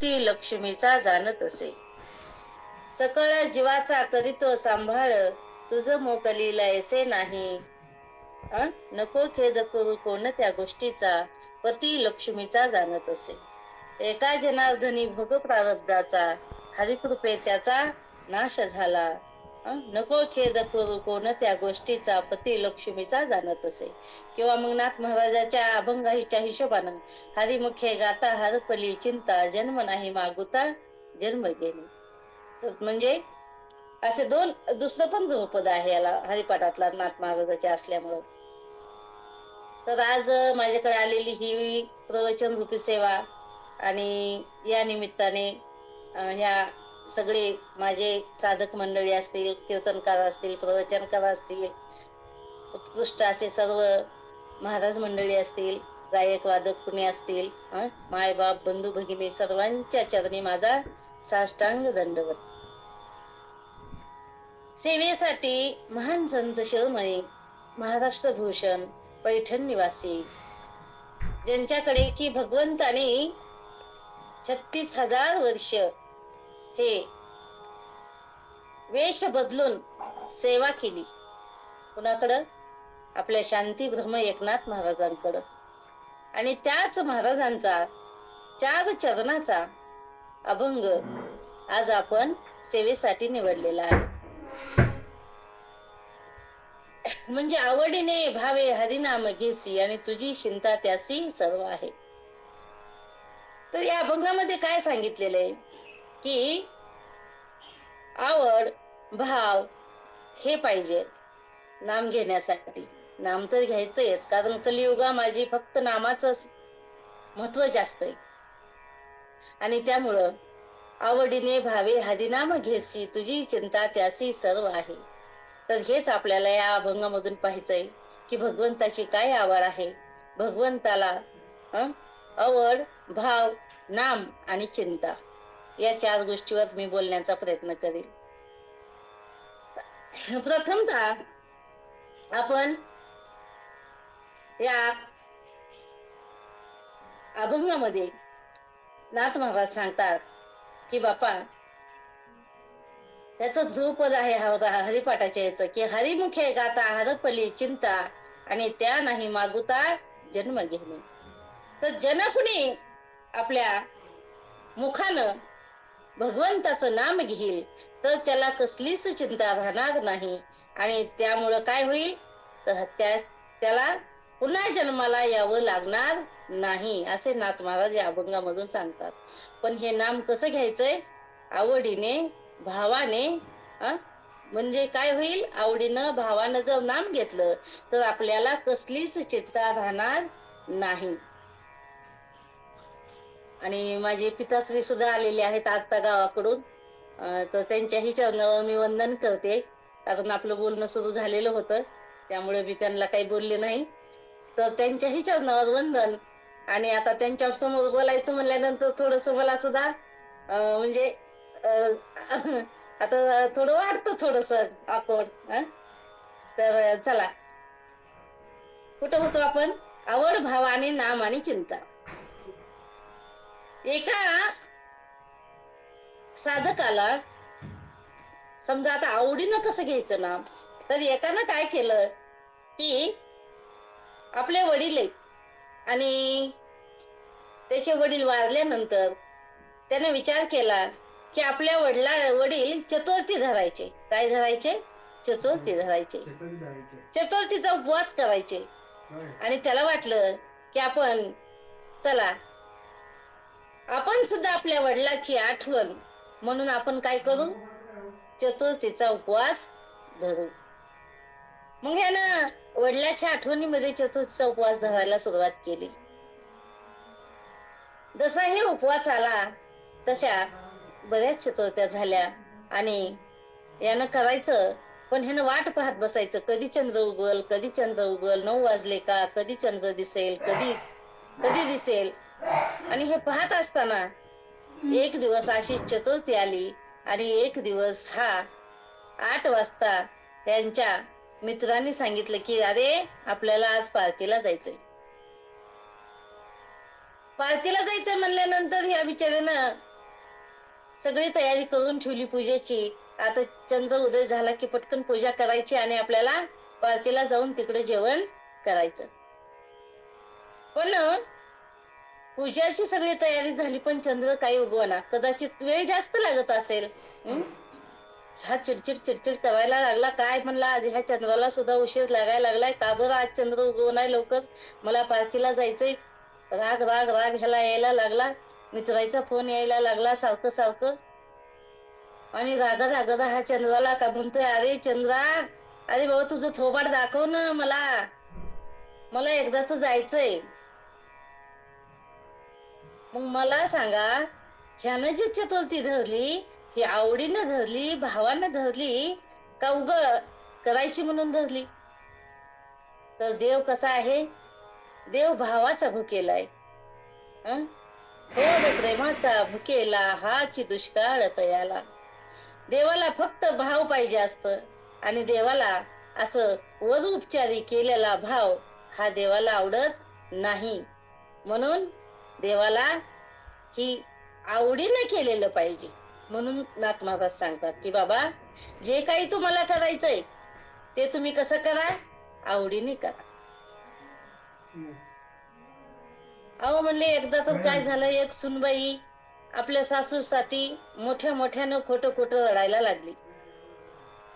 पती लक्ष्मीचा जाणत असे. सकळ जीवाचा करीतो सांभाळ, तुझ मोकलीला ऐसे नाही. नको खेद करू कोणत्या गोष्टीचा, पती लक्ष्मीचा जाणत असे. एका जनार्दनी भोग प्रारब्धाचा, हरिकृपे त्याचा नाश झाला. नको खेद करू कोणत्या गोष्टीचा, पती लक्ष्मीचा जाणत असे. किंवा मग नाथ महाराजाच्या अभंगाच्या हिशोबानं, हरिमुखे गाता हरपली चिंता, जन्म नाही मागुता जन्म घेणे. तर म्हणजे असे दोन दुसरं पण ध्रुपद आहे याला हरिपाठातला नाथ महाराजाच्या असल्यामुळं. तर आज माझ्याकडे आलेली ही प्रवचन रूपी सेवा, आणि या निमित्ताने ह्या सगळे माझे साधक मंडळी असतील, कीर्तनकार असतील, प्रवचनकार असतील, उत्कृष्ट असे सर्व महाराज मंडळी असतील, गायक वादक कुणी असतील, मायबाप बंधू भगिनी सर्वांच्या चरणी माझा साष्टांग दंडवत. सेवेसाठी महान संत शिरोमणी महाराष्ट्र भूषण पैठण निवासी, ज्यांच्याकडे की भगवंताने 36,000 वर्ष हे वेश बदलून सेवा केली. कुणाकडं? आपल्या शांती ब्रह्म एकनाथ महाराजांकडं. आणि त्याच महाराजांचा 4 चरणाचा अभंग आज आपण सेवेसाठी निवडलेला आहे. म्हणजे आवडीने भावे हरिनाम घेसी, आणि तुझी चिंता त्यासी सर्व आहे. तर या अभंगामध्ये काय सांगितलेलं आहे की आवड भाव हे पाहिजे नाम घेण्यासाठी. नाम तर घ्यायचंच, कारण कलियुगा माझी फक्त नामाचंच महत्व जास्त आहे. आणि त्यामुळं आवडीने भावे हरिनाम घेसी, तुझी चिंता त्यासी सर्व आहे. तर हेच आपल्याला या अभंगामधून पाहायचंय की भगवंताची काय आवड आहे. भगवंताला आवड, भाव, नाम आणि चिंता या 4 गोष्टीवर मी बोलण्याचा प्रयत्न करेल. प्रथमतः आपण या अभंगामध्ये नाथ महाराज सांगतात की बापा, त्याचं ध्रुपद आहे हरिपाठाच्या याचं की हरिमुखे गाता हरपली चिंता, आणि त्या नाही मागुता जन्म घेणे. तर जनकुणी आपल्या मुखानं भगवंताचं नाम घेईल तर त्याला कसलीच चिंता राहणार नाही. आणि त्यामुळं काय होईल तर त्याला पुन्हा जन्माला यावं लागणार नाही, असे नाथ महाराज या अभंगामधून सांगतात. पण हे नाम कसं घ्यायचंय? आवडीने भावाने. म्हणजे काय होईल? आवडीनं भावानं जर नाम घेतलं तर आपल्याला कसलीच चिंता राहणार नाही. आणि माझे पिताश्री सुद्धा आलेले आहेत आता गावाकडून, तर त्यांच्याही चरणावर मी वंदन करते. कारण आपलं बोलणं सुरू झालेलं होतं, त्यामुळे मी त्यांना काही बोलले नाही. तर त्यांच्याही चरणावर वंदन. आणि आता त्यांच्या समोर बोलायचं म्हणल्यानंतर थोडस मला सुद्धा म्हणजे आता थोडं वाटतं, थोडस ऑकवर्ड. तर चला, कुठं होतो आपण? आवड, भाव आणि नाम आणि चिंता. एका साधकाला समजा आता आवडीनं कसं घ्यायचं नाम, तर एकानं काय केलं की आपले वडील आहेत आणि त्याचे वडील वारल्यानंतर त्याने विचार केला की आपल्या वडील चतुर्थी धरायचे. काय धरायचे? चतुर्थी धरायचे. चतुर्थीचा उपवास करायचे. आणि त्याला वाटलं की चला आपण सुद्धा आपल्या वडिलाची आठवण म्हणून आपण काय करू? चतुर्थीचा उपवास धरू. मग यानं वडिलाच्या आठवणीमध्ये चतुर्थीचा उपवास धरायला सुरुवात केली. जसा हे उपवास आला तशा बऱ्याच चतुर्थ्या झाल्या. आणि यानं करायचं, पण ह्यानं वाट पाहत बसायचं, कधी चंद्र उगल, कधी चंद्र उगल, 9 वाजले का, कधी चंद्र दिसेल, कधी कधी दिसेल. आणि हे पाहत असताना एक दिवस अशी चतुर्थी आली आणि एक दिवस 8 वाजता त्यांच्या मित्रांनी सांगितलं की अरे आपल्याला आज पार्टीला जायचंय. पार्टीला जायचंय म्हणल्यानंतर ह्या बिचाऱ्यानं सगळी तयारी करून ठेवली पूजेची. आता चंद्र उदय झाला की पटकन पूजा करायची आणि आपल्याला पार्टीला जाऊन तिकडे जेवण करायचं. पण पूजाची सगळी तयारी झाली पण चंद्र काही उगवना. कदाचित वेळ जास्त लागत असेल. हा चिडचिड चिडचिड करायला लागला. काय म्हणला, आज ह्या चंद्राला सुद्धा उशीर लागायला लागलाय. का बरं आज चंद्र उगवणार लवकर, मला पार्टीला जायचंय. राग राग राग ह्याला यायला लागला. मित्राचा फोन यायला लागला सारखं सारखं. आणि रागा रागा हा चंद्राला का म्हणतोय, अरे चंद्रा, अरे बाबा तुझं थोबाड दाखव ना मला एकदाच जायचंय. मग मला सांगा, ह्यानं जी चतुर्थी धरली ही आवडीनं धरली, भावानं धरली, का उग करायची म्हणून धरली? तर देव कसा आहे? देव भावाचा भुकेलाय. थोर प्रेमाचा भुकेला हाची दुष्काळ तयाला. देवाला फक्त भाव पाहिजे असतं आणि देवाला असं वरूपचारी केलेला भाव हा देवाला आवडत नाही. म्हणून देवाला ही आवडीनं केलेलं पाहिजे. म्हणून नाथ महाराज सांगतात की बाबा, जे काही तुम्हाला करायचंय ते तुम्ही कसं करा, आवडीने करा. अहो म्हणले, एकदा तर काय झालं, एक सुनबाई आपल्या सासूसाठी मोठ्या मोठ्यानं खोटं खोटं रडायला लागली.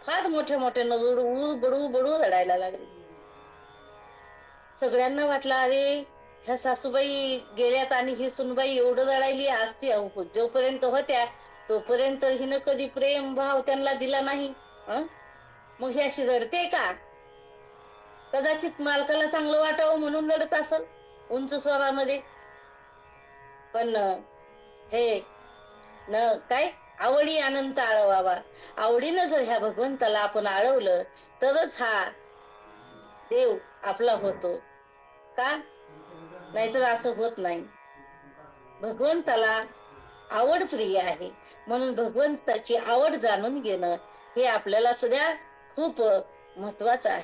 फार मोठ्या मोठ्यानं बडू बडू बडू रडायला लागली. सगळ्यांना वाटलं, अरे ह्या सासूबाई गेल्यात आणि ही सुनबाई एवढं रडायली. असती जोपर्यंत होत्या तोपर्यंत हिनं कधी प्रेम भाव त्यांना दिला नाही. मग ही अशी रडते का? कदाचित मालकाला चांगलं वाटावं म्हणून रडत असल उंच स्वरामध्ये. पण हे न काय, आवडी अनंत आळवावा. आवडीनं जर ह्या भगवंताला आपण आळवलं तरच हा देव आपला होतो. का? नाहीतर असं होत नाही. भगवंताला आवड प्रिय आहे. म्हणून भगवंताची आवड जाणून घेणं हे आपल्याला सुद्धा खूप महत्वाचं आहे.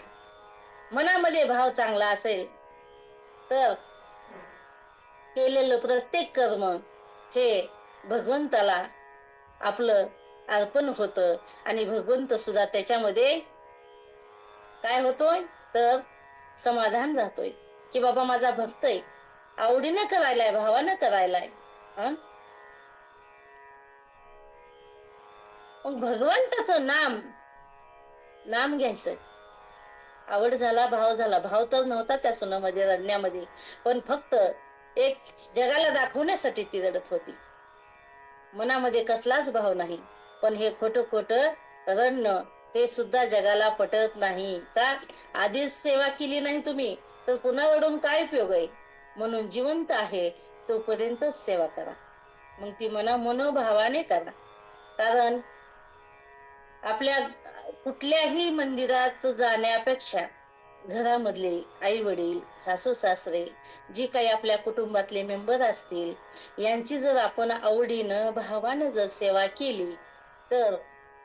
मनामध्ये भाव चांगला असेल तर केलेलं प्रत्येक कर्म हे भगवंताला आपलं अर्पण होतं आणि भगवंत सुद्धा त्याच्यामध्ये काय होतोय तर समाधान राहतोय की बाबा माझा भक्त आहे, आवडीनं करायलाय, भावानं करायलाय. मग भगवंताचं नाम घ्यायचं. आवड झाला, भाव झाला. भाव तर नव्हता त्या सुनामध्ये रडण्यामध्ये, पण फक्त एक जगाला दाखवण्यासाठी ती रडत होती. मनामध्ये कसलाच भाव नाही. पण हे खोटं खोटं रडणं हे सुद्धा जगाला पटत नाही. का? आधीच सेवा केली नाही तुम्ही तर पुन्हा रडून काय उपयोग आहे? म्हणून जिवंत आहे तोपर्यंतच सेवा करा. मग ती मनोभावाने करा. कारण आपल्या कुठल्याही मंदिरात जाण्यापेक्षा घरामधले आई वडील, सासू सासरे, जी काही आपल्या कुटुंबातले मेंबर असतील यांची जर आपण आवडीनं भावानं जर सेवा केली तर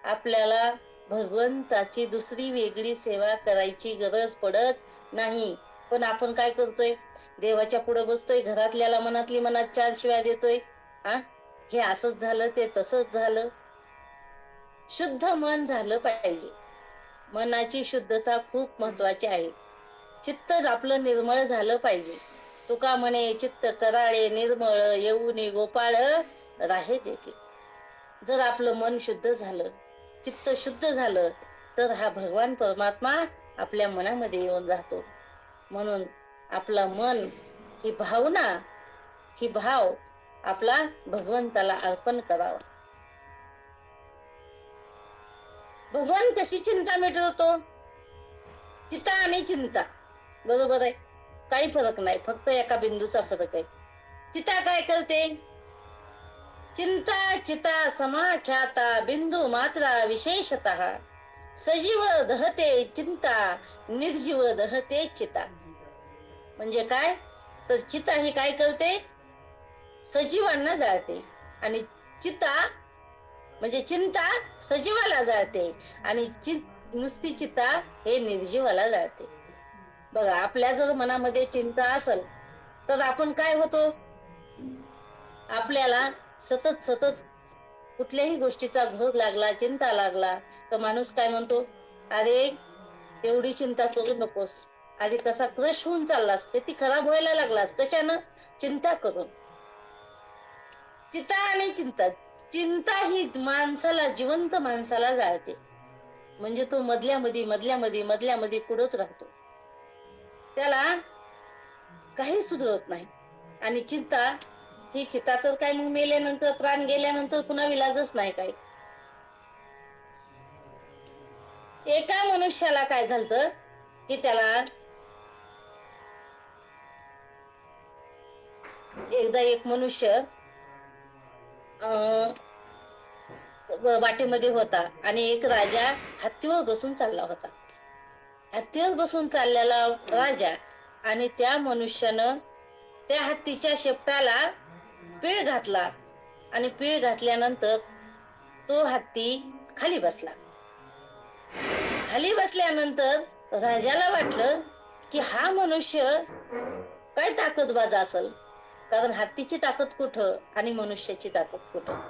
आपल्याला भगवंताची दुसरी वेगळी सेवा करायची गरज पडत नाही. पण आपण काय करतोय, देवाच्या पुढे बसतोय, घरातल्याला मनातली मनात चार शिव्या देतोय. हे असंच झालं, ते तसंच झालं. शुद्ध मन झालं पाहिजे. मनाची शुद्धता खूप महत्वाची आहे. चित्त आपलं निर्मळ झालं पाहिजे. तुका म्हणे, चित्त कराळे निर्मळ, येऊनी गोपाळ राहे तेथे. जर आपलं मन शुद्ध झालं, चित्त शुद्ध झालं तर हा भगवान परमात्मा आपल्या मनामध्ये येऊन जातो. म्हणून आपला मन ही भावना, ही भाव आपला भगवंताला अर्पण करावा. भगवान कशी चिंता मिटवतो? चिता आणि चिंता, बरोबर आहे, काही फरक नाही, फक्त एका बिंदूचा फरक आहे. चिता काय करते? चिंता चिता समाख्याता बिंदू मात्रा विशेषतः सजीव दहते चिंता, निर्जीव दहते चिता. म्हणजे काय तर चिता ही काय करते? सजीवांना जाळते आणि चिता म्हणजे चिंता सजीवाला जाळते आणि नुसती चिता हे निर्जीवाला जाळते. बघा, आपल्या जर मनामध्ये चिंता असेल तर आपण काय होतो, आपल्याला सतत सतत कुठल्याही गोष्टीचा घोर लागला, चिंता लागला, तर माणूस काय म्हणतो, अरे एवढी चिंता करू नकोस. आधी कसा क्रश होऊन चाललास, किती खराब व्हायला लागलास, कशानं? चिंता करून. चिंता आणि चिंता, चिंता ही माणसाला, जिवंत माणसाला जाळते. म्हणजे तो मधल्यामध्ये कुडत राहतो, त्याला काही सुधरत नाही. आणि चिंता ही चिंता तर काय, मग मेल्यानंतर, प्राण गेल्यानंतर पुन्हा विलाजच नाही काय. एका मनुष्याला काय झालं की त्याला एकदा एक मनुष्य वाटेमध्ये होता आणि एक राजा हत्तीवर बसून चालला होता. हत्तीवर बसून चाललेला राजा आणि त्या मनुष्यानं त्या हत्तीच्या शेपटाला पीळ घातला आणि पीळ घातल्यानंतर तो हत्ती खाली बसला. खाली बसल्यानंतर राजाला वाटलं की हा मनुष्य काय ताकदबाज असेल, कारण हत्तीची ताकद कुठं आणि मनुष्याची ताकद कुठं.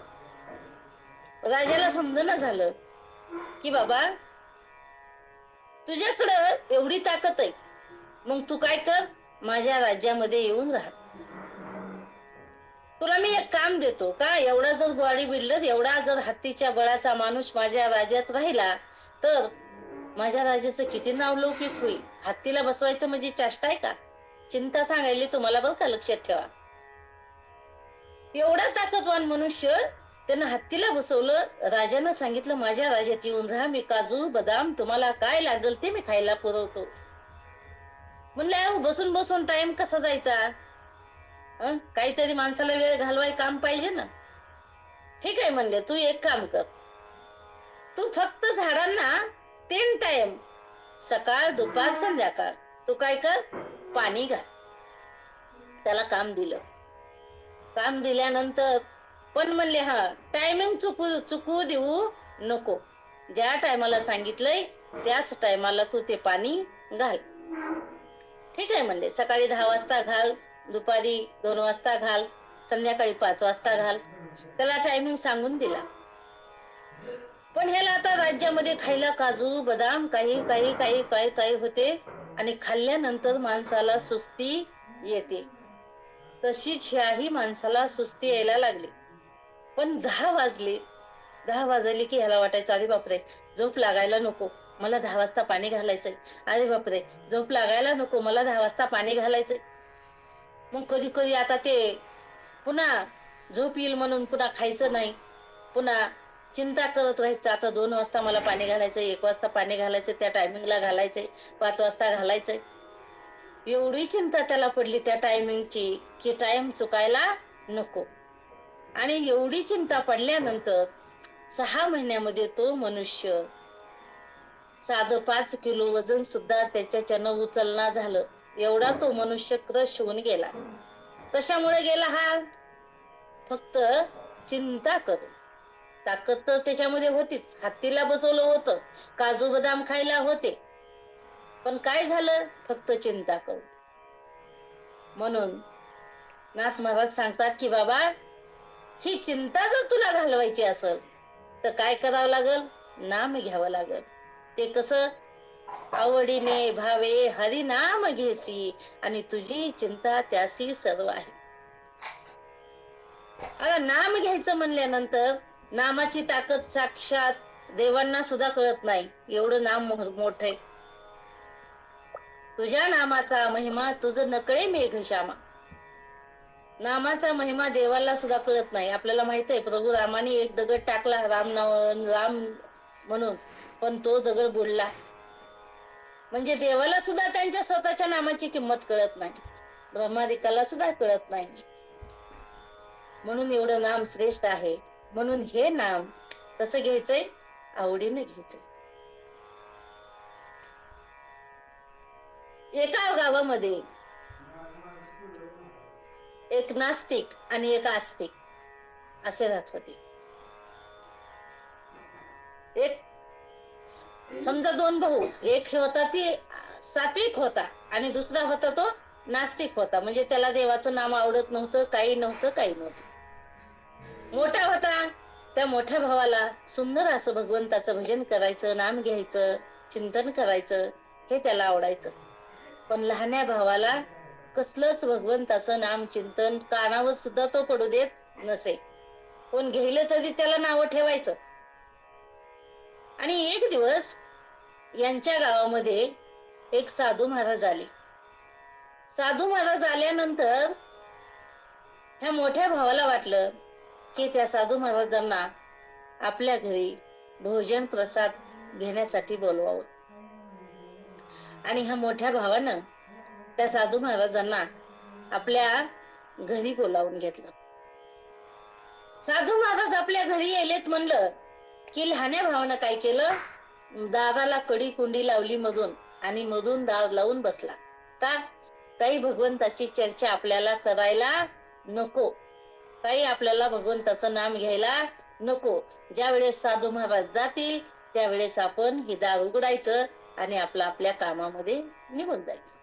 राजाला समजणं झालं की बाबा, तुझ्याकडं एवढी ताकद आहे, मग तू काय कर, माझ्या राज्यामध्ये येऊन राहा. तुला मी एक काम देतो का, एवढा जर बॉडी बिल्डर, एवढा जर हत्तीच्या बळाचा माणूस माझ्या राज्यात राहिला तर माझ्या राज्याचं किती नावलौकिक होईल. हत्तीला बसवायचं म्हणजे चेष्टा आहे का? चिंता सांगायली तुम्हाला, बरं का, लक्षात ठेवा. एवढा ताकदवान मनुष्य, त्यानं हत्तीला बसवलं. राजानं सांगितलं, माझ्या राज्यात येऊन राहा, मी काजू बदाम तुम्हाला काय लागेल ते मी खायला पुरवतो. म्हणलं बसून बसून टाइम कसा जायचा? काहीतरी माणसाला वेळ घालवाय काम पाहिजे ना. ठीक आहे म्हणले, तू एक काम कर, तू फक्त झाडांना 3 टाइम, सकाळ दुपार संध्याकाळ, तू काय कर, पाणी घाल. त्याला काम दिलं. काम दिल्यानंतर पण म्हणले, हा टायमिंग चुकवू देऊ नको, ज्या टायमाला सांगितलंय त्याच टायमाला तू ते पाणी घाल. ठीक आहे म्हणले, सकाळी 10 वाजता घाल, दुपारी 2 वाजता घाल, संध्याकाळी 5 वाजता घाल. त्याला टायमिंग सांगून दिला. पण ह्याला आता राज्यामध्ये खायला काजू बदाम काही काही काही काही काही होते आणि खाल्ल्यानंतर माणसाला सुस्ती येते. तशीच ह्याही माणसाला सुस्ती यायला लागली. पण 10 वाजले, 10 वाजले की ह्याला वाटायचं, अरे बापरे, झोप लागायला नको, मला 10 वाजता पाणी घालायचंय. अरे बापरे, झोप लागायला नको, मला 10 वाजता पाणी घालायचंय. मग कधी कधी आता ते पुन्हा झोप येईल म्हणून पुन्हा खायचं नाही, पुन्हा चिंता करत राहायचं, आता 2 वाजता मला पाणी घालायचंय, 1 वाजता पाणी घालायचंय, त्या टायमिंगला घालायचंय, 5 वाजता घालायचंय. एवढी चिंता त्याला पडली त्या टायमिंगची की टाइम चुकायला नको. आणि एवढी चिंता पडल्यानंतर 6 महिन्यामध्ये तो मनुष्य साधं 5 किलो वजन सुद्धा त्याच्यानं उचलना झालं. एवढा तो मनुष्य क्रश होऊन गेला. कशामुळे गेला हा? फक्त चिंता करून. ताकद तर त्याच्यामध्ये होतीच, हत्तीला बसवलं होतं, काजू बदाम खायला होते, पण काय झालं? फक्त चिंता करून. म्हणून नाथ महाराज सांगतात की बाबा, ही चिंता जर तुला घालवायची असेल तर काय करावं लागल? नाम घ्यावं लागल. ते कसं? आवडीने भावे हरिनाम घेसी आणि तुझी चिंता त्यासी सर्व आहे. आता नाम घ्यायचं म्हणल्यानंतर नामाची ताकद साक्षात देवांना सुद्धा कळत नाही, एवढं नाम मोठं आहे. तुझ्या नामाचा महिमा तुझं नकळे मेघश्यामा. नामाचा महिमा देवाला सुद्धा कळत नाही. आपल्याला माहित आहे, प्रभू रामाने एक दगड टाकला राम म्हणून, पण तो दगड बुडला. म्हणजे देवाला सुद्धा त्यांच्या स्वतःच्या नामाची किंमत कळत नाही, ब्रह्मादिकाला सुद्धा कळत नाही. म्हणून एवढं नाम श्रेष्ठ आहे. म्हणून हे नाम कसं घ्यायचंय? आवडीने घ्यायचंय. एका गावामध्ये एक नास्तिक आणि एक आस्तिक असे राहत होते. एक समजा 2 भाऊ, एक होता ती सात्विक होता आणि दुसरा होता तो नास्तिक होता. म्हणजे त्याला देवाचं नाम आवडत नव्हतं, काही नव्हतं. मोठा होता त्या मोठ्या भावाला सुंदर असं भगवंताचं भजन करायचं, नाम घ्यायचं, चिंतन करायचं हे त्याला आवडायचं. पण लहान्या भावाला कसलंच भगवंताचं नाम चिंतन कानावर सुद्धा तो पडू देत नसे. कोण घेतलं तरी त्याला नावं ठेवायचं. आणि एक दिवस यांच्या गावामध्ये एक साधू महाराज आले. साधू महाराज आल्यानंतर ह्या मोठ्या भावाला वाटलं की त्या साधू महाराजांना आपल्या घरी भोजन प्रसाद घेण्यासाठी बोलवावं. आणि ह्या मोठ्या भावानं त्या साधू महाराजांना आपल्या घरी बोलावून घेतलं. साधू महाराज आपल्या घरी येलेत म्हणलं की लहान्या भावानं काय केलं, दाराला कडी कुंडी लावली मधून आणि मधून दार लावून बसला. का? काही भगवंताची चर्चा आपल्याला करायला नको, काही आपल्याला भगवंताचं नाम घ्यायला नको. ज्या वेळेस साधू महाराज जातील त्यावेळेस आपण हे दार उघडायचं आणि आपल्या कामामध्ये निघून जायचं.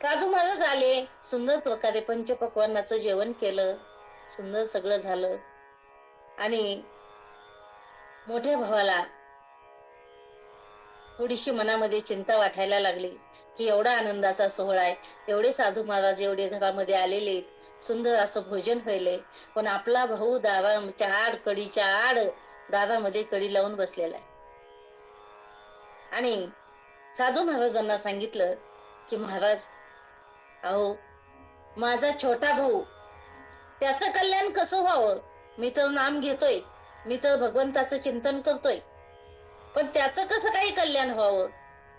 साधू महाराज आले, सुंदर प्रकारे पंचपक्वान्नाचं जेवण केलं, सुंदर सगळं झालं. आणि मोठ्या भावाला थोडीशी मनामध्ये चिंता वाटायला लागली की एवढा आनंदाचा सोहळा आहे, एवढे साधू महाराज एवढे घरामध्ये आलेले, सुंदर असं भोजन व्हायले, पण आपला भाऊ दाराच्या आड कडीच्या आड दारामध्ये कडी लावून बसलेला आहे. आणि साधू महाराजांना सांगितलं की महाराज, अहो माझा छोटा भाऊ, त्याचं कल्याण कसं व्हावं? मी तर नाम घेतोय, मी तर भगवंताचं चिंतन करतोय, पण त्याचं कसं काही कल्याण व्हावं?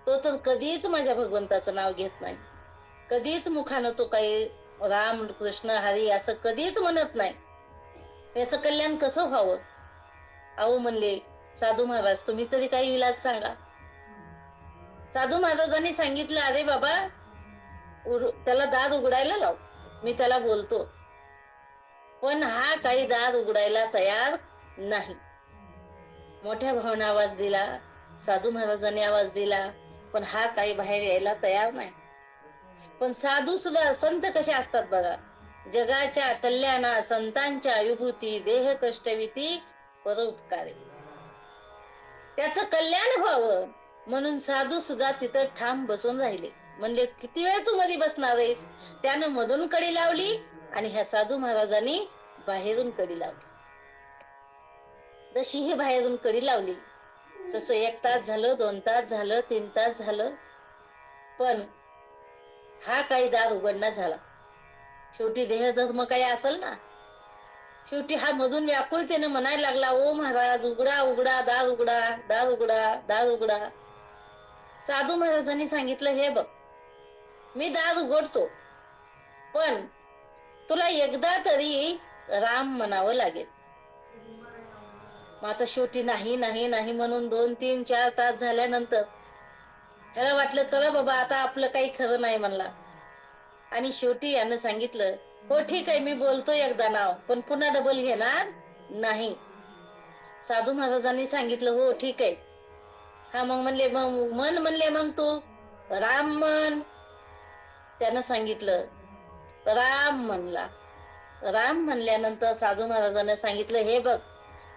तो तर कधीच माझ्या भगवंताचं नाव घेत नाही, कधीच मुखानं तो काही राम कृष्ण हरी असं कधीच म्हणत नाही. याचं कल्याण कसं व्हावं? अहो म्हणले साधू महाराज, तुम्ही तरी काही इलाज सांगा. साधू महाराजांनी सांगितलं, अरे बाबा, त्याला दार उघडायला लाव, मी त्याला बोलतो. पण हा काही दार उघडायला तयार नाही. मोठ्या भावाने आवाज दिला, साधू महाराजांनी आवाज दिला, पण हा काही बाहेर यायला तयार नाही. पण साधू सुद्धा, संत कसे असतात बघा, जगाच्या कल्याणा संतांच्या विभूती, देह कष्टविती परोपकारी, त्याचं कल्याण व्हावं म्हणून साधू सुद्धा तिथं ठाम बसून राहिले. म्हणजे किती वेळ तू मध्ये बसणार आहेस? त्यानं मधून कडी लावली आणि ह्या साधू महाराजांनी बाहेरून कडी लावली. जशी ही बाहेरून कडी लावली तसं 1 तास झालं, 2 तास झालं, 3 तास झालं, पण हा काही दार उघडणं झाला. शेवटी देहधर्म काही असेल ना, शेवटी हा मधून व्याकुळतेने म्हणायला लागला, ओ महाराज, उघडा उघडा, दार उघडा, दार उघडा, दार उघडा. साधू महाराजांनी सांगितलं, हे बघ, मी दार उघडतो, पण तुला एकदा तरी राम म्हणावं लागेल. मग आता शेवटी नाही नाही नाही म्हणून 2, 3, 4 तास झाल्यानंतर ह्याला वाटलं, चला बाबा, आता आपलं काही खरं नाही म्हणला. आणि शेवटी यानं सांगितलं, हो ठीक आहे, मी बोलतो एकदा नाव, पण पुन्हा डबल घेणार नाही. साधू महाराजांनी सांगितलं, हो ठीक आहे. हा मग म्हणले, मग मन म्हणले, मग तू राम म्हण. त्यानं सांगितलं, राम म्हणला. राम म्हणल्यानंतर साधू महाराजांना सांगितलं, हे बघ,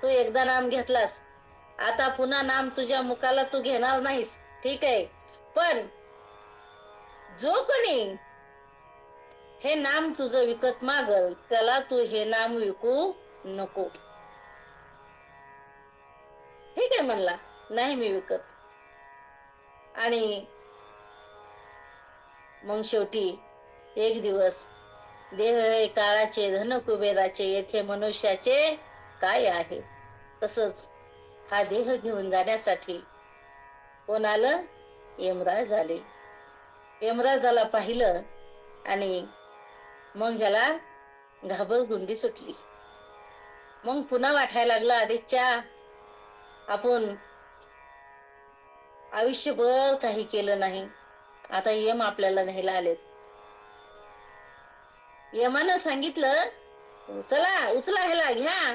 तू एकदा नाम घेतलास, आता पुन्हा नाम तुझ्या मुखाला तू घेणार नाहीस, ठीक आहे, पण जो कोणी हे नाम तुझं विकत मागल त्याला तू हे नाम विकू नको. ठीक आहे म्हणला, नाही मी विकत. आणि मग शेवटी एक दिवस, देह काळाचे धन कुबेराचे, येथे मनुष्याचे काय आहे. तसंच हा देह घेऊन जाण्यासाठी कोण आलं? यमराज आले. यमराजाला पाहिलं आणि मग ह्याला घाबरगुंडी सुटली. मग पुन्हा वाटायला लागला, आदित्या, आपण आयुष्यभर काही केलं नाही, आता यम आपल्याला न्यायला आलेत. यमानं सांगितलं, चला उचला, ह्याला घ्या,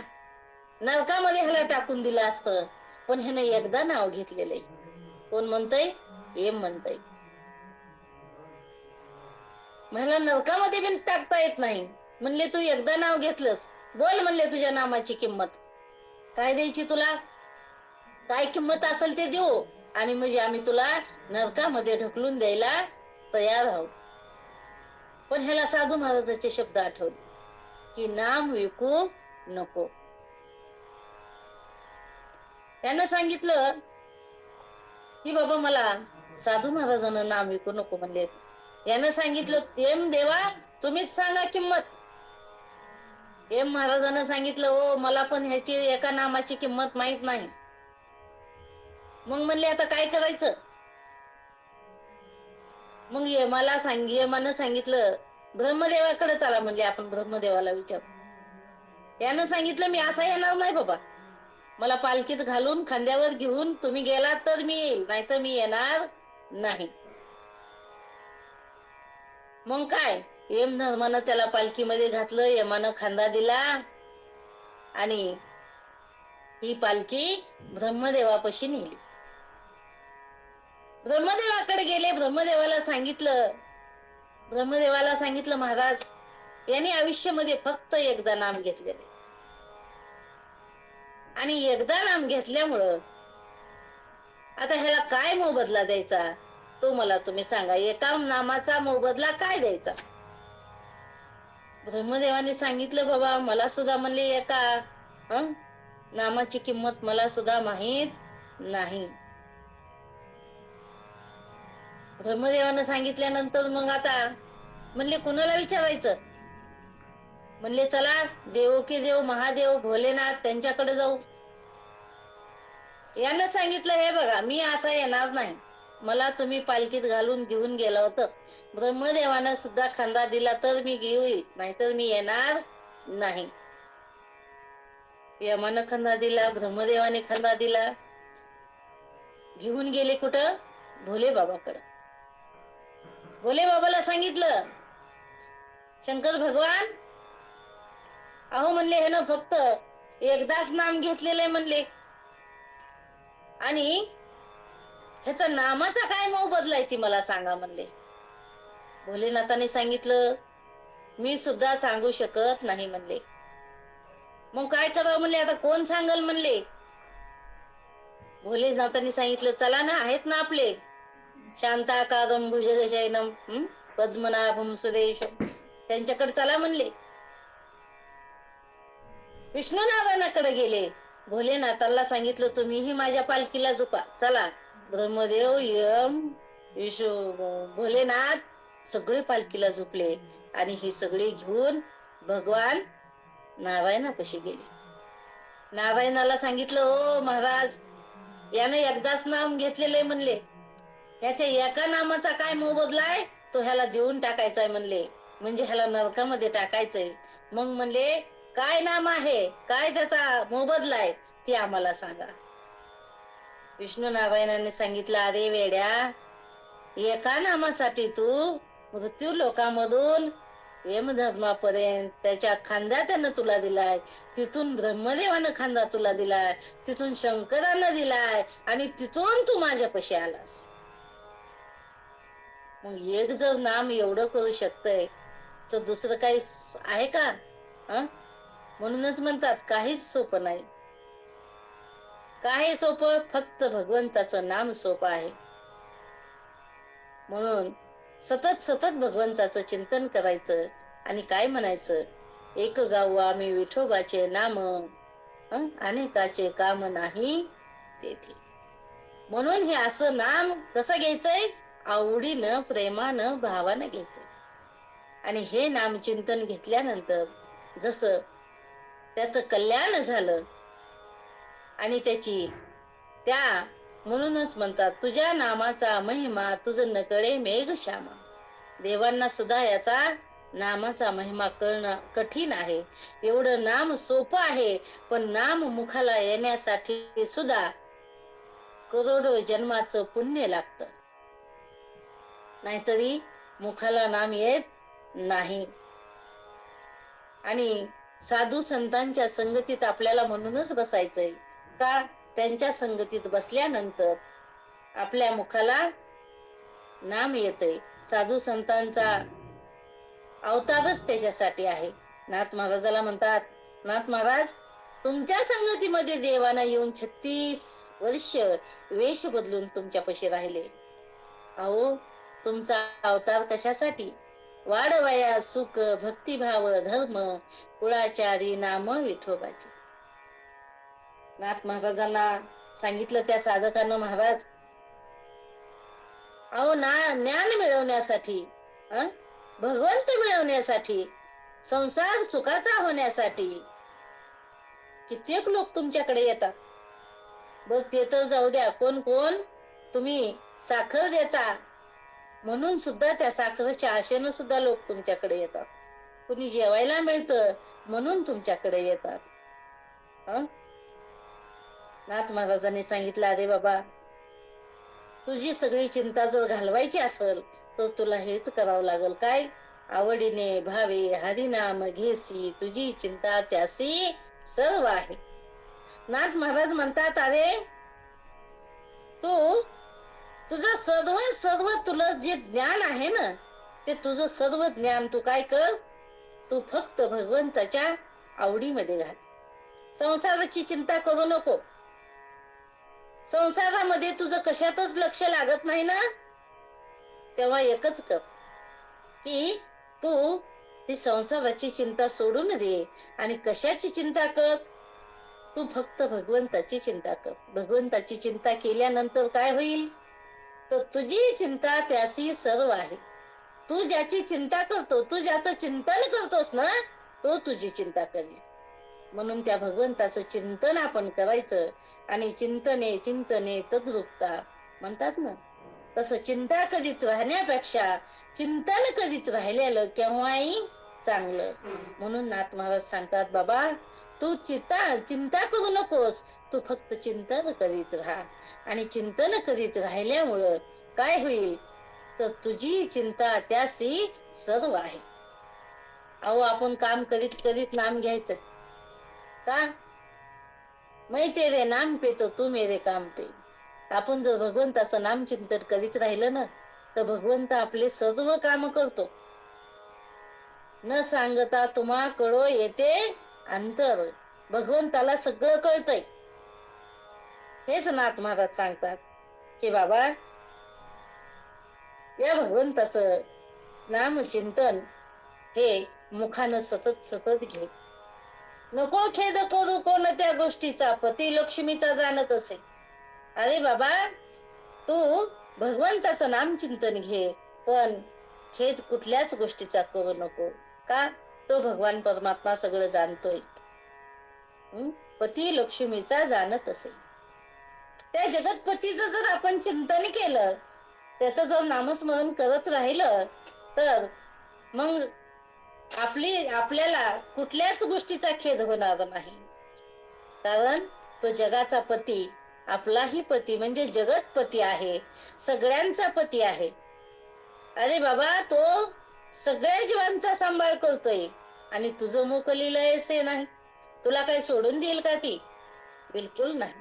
नरकामध्ये ह्याला टाकून दिलं असतं, पण ह्यानं एकदा नाव घेतलेलं आहे. कोण म्हणतंय? यम म्हणतंय. मला नरकामध्ये पण टाकता येत नाही. म्हणले, तू एकदा नाव घेतलंस, बोल म्हणले तुझ्या नामाची किंमत. काय द्यायची तुला, काय किंमत असेल ते देऊ, आणि म्हणजे आम्ही तुला नरकामध्ये ढकलून द्यायला तयार आहोत. पण ह्याला साधू महाराजाचे शब्द आठवले की नाम विकू नको. त्यानं सांगितलं की बाबा मला साधू महाराजांना नाम विकू नको म्हणले. यानं सांगितलं तेम देवा तुम्हीच सांगा किंमत. एम महाराजांना सांगितलं हो मला पण ह्याची एका नामाची किंमत माहित नाही. मग म्हणले आता काय करायचं. मग यमानं सांगितलं ब्रह्मदेवाकडे चला म्हणले, आपण ब्रह्मदेवाला विचारू. यानं सांगितलं मी असा येणार नाही बाबा, मला पालखीत घालून खांद्यावर घेऊन तुम्ही गेलात तर मी येईल, नाही तर मी येणार नाही. मग काय यम धर्मानं त्याला पालखीमध्ये घातलं, यमानं खांदा दिला आणि ही पालखी ब्रह्मदेवापाशी नेली. ब्रह्मदेवाकडे गेले. ब्रह्मदेवाला सांगितलं महाराज यांनी आयुष्यामध्ये फक्त एकदा नाम घेतलेले आणि एकदा नाम घेतल्यामुळं आता ह्याला काय मोबदला द्यायचा तो मला तुम्ही सांगा. एका नामाचा मोबदला काय द्यायचा. ब्रह्मदेवाने सांगितलं बाबा मला सुद्धा म्हणले एका नामाची किंमत मला सुद्धा माहित नाही. ब्रह्मदेवानं सांगितल्यानंतर मग आता म्हणले कुणाला विचारायचं. म्हणले चला देवो की देव महादेव भोलेनाथ त्यांच्याकडे जाऊ. यानं सांगितलं हे बघा मी असा येणार नाही, मला तुम्ही पालखीत घालून घेऊन गेला होतं, ब्रह्मदेवानं सुद्धा खांदा दिला तर मी घेऊ, नाहीतर मी येणार नाही. यमानं खांदा दिला, ब्रह्मदेवाने खांदा दिला, घेऊन गेले कुठं भोले बाबाकडं. भोले बाबाला सांगितलं शंकर भगवान अहो म्हणले हे ना फक्त एकदाच नाम घेतलेले म्हणले आणि ह्याचा नामाचा काय मोबदला आहे ती मला सांगा म्हणले. भोलेनाथाने सांगितलं मी सुद्धा सांगू शकत नाही म्हणले. मग काय करावं म्हणले, आता कोण सांगल म्हणले. भोलेनाथाने सांगितलं चला ना आहेत ना आपले शांताकारं भुजगशयनं पद्मनाभं सुरेशं, त्यांच्याकडे चला म्हणले. विष्णुनारायणाकडे गेले. भोलेनाथाला सांगितलं तुम्हीही माझ्या पालखीला झोपा चला. ब्रह्मदेव यम भोलेनाथ सगळे पालखीला झोपले आणि ही सगळी घेऊन भगवान नारायणापाशी गेले. नारायणाला सांगितलं हो महाराज यानं एकदाच नाम घेतलेले म्हणले, ह्याच्या एका नामाचा काय मोबदला आहे तो ह्याला देऊन टाकायचाय म्हणले, म्हणजे ह्याला नरकामध्ये टाकायचंय. मग म्हणले काय नाम आहे, काय त्याचा मोबदला आहे ते आम्हाला सांगा. विष्णू नारायणाने सांगितलं अरे वेड्या एका नामासाठी तू मृत्यू लोकामधून यमधर्मापर्यंत त्याच्या खांदा त्यानं तुला दिलाय, तिथून ब्रह्मदेवानं खांदा तुला दिलाय, तिथून शंकरानं दिलाय आणि तिथून तू माझ्यापाशी आलास. मग एक जर नाम एवढं करू शकतय तर दुसरं काही आहे का. म्हणूनच म्हणतात काहीच सोपं नाही. काय सोपं, फक्त भगवंताचं नाम सोपं आहे. म्हणून सतत सतत भगवंताचं चिंतन करायचं आणि काय म्हणायचं एक गाऊ आम्ही विठोबाचे नाम अनेकाचे काम नाही तेथे. म्हणून हे असं नाम कसं घ्यायचंय, आवडीनं प्रेमानं भावानं घ्यायचंय. आणि हे नाम चिंतन घेतल्यानंतर जसं त्याचं कल्याण झालं आणि त्या म्हणूनच म्हणतात तुझ्या नामाचा महिमा तुझं नकळे मेघ श्यामा. देवांना सुद्धा याचा नामाचा महिमा कळणं कठीण आहे. एवढं नाम सोपं आहे पण नाम मुखाला येण्यासाठी सुद्धा करोडो जन्माचं पुण्य लागतं, नाहीतरी मुखाला नाम येत नाही. आणि साधू संतांच्या संगतीत आपल्याला म्हणूनच बसायचंय का, त्यांच्या संगतीत बसल्यानंतर आपल्या मुखाला नाम येतंय. साधू संतांचा अवतारच त्याच्यासाठी आहे. नाथ महाराजाला म्हणतात नाथ महाराज तुमच्या संगतीमध्ये देवाना येऊन 36 वर्ष वेश बदलून तुमच्यापाशी राहिले. अहो, तुमचा अवतार कशासाठी? वाढवया सुख भक्तिभाव धर्म कुळाचारी नाम विठोबाचे. नाथ महाराजांना सांगितलं त्या साधकांना, महाराज अहो ज्ञान मिळवण्यासाठी, भगवंत मिळवण्यासाठी, संसार सुखाचा होण्यासाठी कित्येक लोक तुमच्याकडे येतात. बस ते तर जाऊ द्या, कोण कोण तुम्ही साखर देता म्हणून सुद्धा त्या साखरेच्या आशेनं सुद्धा लोक तुमच्याकडे येतात. कुणी जेवायला मिळतं म्हणून तुमच्याकडे येतात. नाथ महाराजांनी सांगितलं, अरे बाबा, तुझी सगळी चिंता जर घालवायची असेल तर तुला हेच करावं लागेल. काय? आवडीने भावे हरिनाम घेसी तुझी चिंता त्यासी सर्व आहे. नाथ महाराज म्हणतात, अरे तू तुझं सर्व सर्व तुला जे ज्ञान आहे ना, ते तुझं सर्व ज्ञान तू काय कर, तू फक्त भगवंताच्या आवडीमध्ये घाल. संसाराची चिंता करू नको. संसारामध्ये तुझं कशातच लक्ष लागत नाही ना, तेव्हा एकच कर की तू ती संसाराची चिंता सोडून दे आणि कशाची चिंता कर, तू फक्त भगवंताची चिंता कर. भगवंताची चिंता केल्यानंतर काय होईल, तर तुझी चिंता त्यासी सर्व आहे. तू ज्याची चिंता करतो, तू ज्याचं चिंतन करतोस ना, तो तुझी चिंता करेल. म्हणून त्या भगवंताचं चिंतन आपण करायचं. आणि चिंतने चिंतने तद्रूपता म्हणतात ना, तसं चिंता करीत राहण्यापेक्षा चिंतन करीत राहिलेलं केव्हाही चांगलं. म्हणून नाथ महाराज सांगतात, बाबा तू चिंता करू नकोस, तू फक्त चिंतन करीत राहा. आणि चिंतन करीत राहिल्यामुळं काय होईल, तर तुझी चिंता त्यासी सर्व आहे. अहो, आपण काम करीत करीत नाम घ्यायचं का? मैं तेरे नाम पे तो तू मेरे काम पे. आपण जर भगवंताचं नाम चिंतन करीत राहिलं ना, तर भगवंत आपले सर्व काम करतो. न सांगता तुम्हा कळो येते अंतर. भगवंताला सगळं कळतंय. हेच नाथ महाराज सांगतात की बाबा, या भगवंताचं नाम चिंतन हे मुखानं सतत सतत घे. नको खेद करू कोणत्या गोष्टीचा, पती लक्ष्मीचा जाणत असे. अरे बाबा, तू भगवंताचं नाम चिंतन घे, पण खेद कुठल्याच गोष्टीचा करू नको. का? तो भगवान परमात्मा सगळं जाणतोय. पती लक्ष्मीचा जाणत असे. त्या जगतपतीचं जर आपण चिंतन केलं, त्याचं जर नामस्मरण करत राहिलं, तर मग आपल्याला कुठल्याच गोष्टीचा खेद होणार नाही. कारण तो जगाचा पती, आपलाही पती म्हणजे जगतपती आहे, सगळ्यांचा पती आहे. अरे बाबा, तो सगळ्या जीवांचा सांभाळ करतोय आणि तुझं मोकलीला असे नाही. तुला काही सोडून देईल का ती? बिलकुल नाही.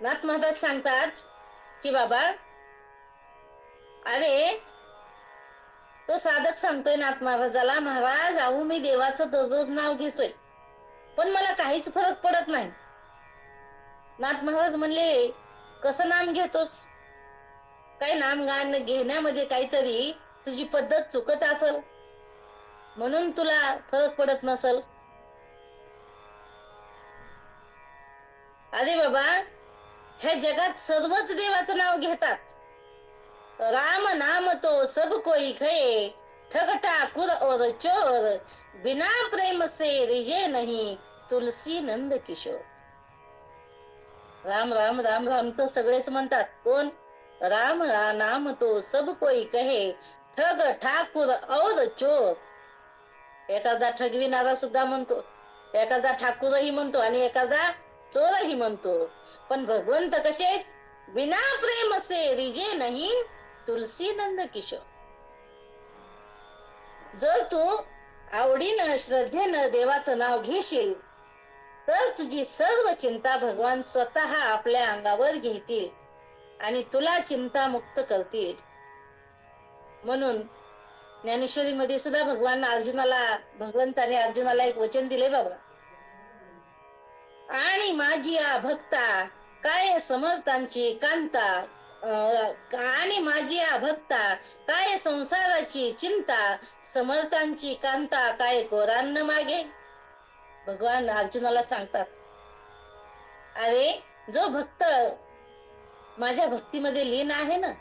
नाथ महाराज सांगतात की बाबा, अरे तो साधक सांगतोय नाथ महाराजाला, महाराज अहो मी देवाचं दररोज नाव घेतोय, पण मला काहीच फरक पडत नाही. नाथ महाराज म्हणले, कसं नाम घेतोस? काही नाम गाण घेण्यामध्ये काहीतरी तुझी पद्धत चुकत असेल, म्हणून तुला फरक पडत नसल. अरे बाबा, ह्या जगात सर्वच देवाचं नाव घेतात. राम नाम तो सब कोई कहे, ठग ठाकुर और चोर, बिना प्रेम से रिजे नहीं तुलसी नंद किशोर. राम राम राम राम तर सगळेच म्हणतात. कोण? राम नाम तो सब कोई कहे, ठग ठाकुर और चोर. एखादा ठगविणारा सुद्धा म्हणतो, एखादा ठाकूरही म्हणतो आणि एखादा चोरही म्हणतो. पण भगवंत कसे? बिना प्रेम से रिजे नहीं तुलसी नंद किशोर. जर तू आवडीनं श्रद्धेनं देवाचं नाव घेशील, तर तुझी सर्व चिंता भगवान स्वतः आपल्या अंगावर घेतील आणि तुला चिंता मुक्त करतील. म्हणून ज्ञानेश्वरीमध्ये सुद्धा भगवंताने अर्जुनाला एक वचन दिले बाबा. आणि माझी या भक्ता काय समर्थांची कांता, आणि माझी या भक्ता काय संसाराची चिंता, समर्थांची कांता काय कोरांना मागे. भगवान अर्जुनाला सांगतात, अरे जो भक्त माझ्या भक्तीमध्ये लीन आहे ना,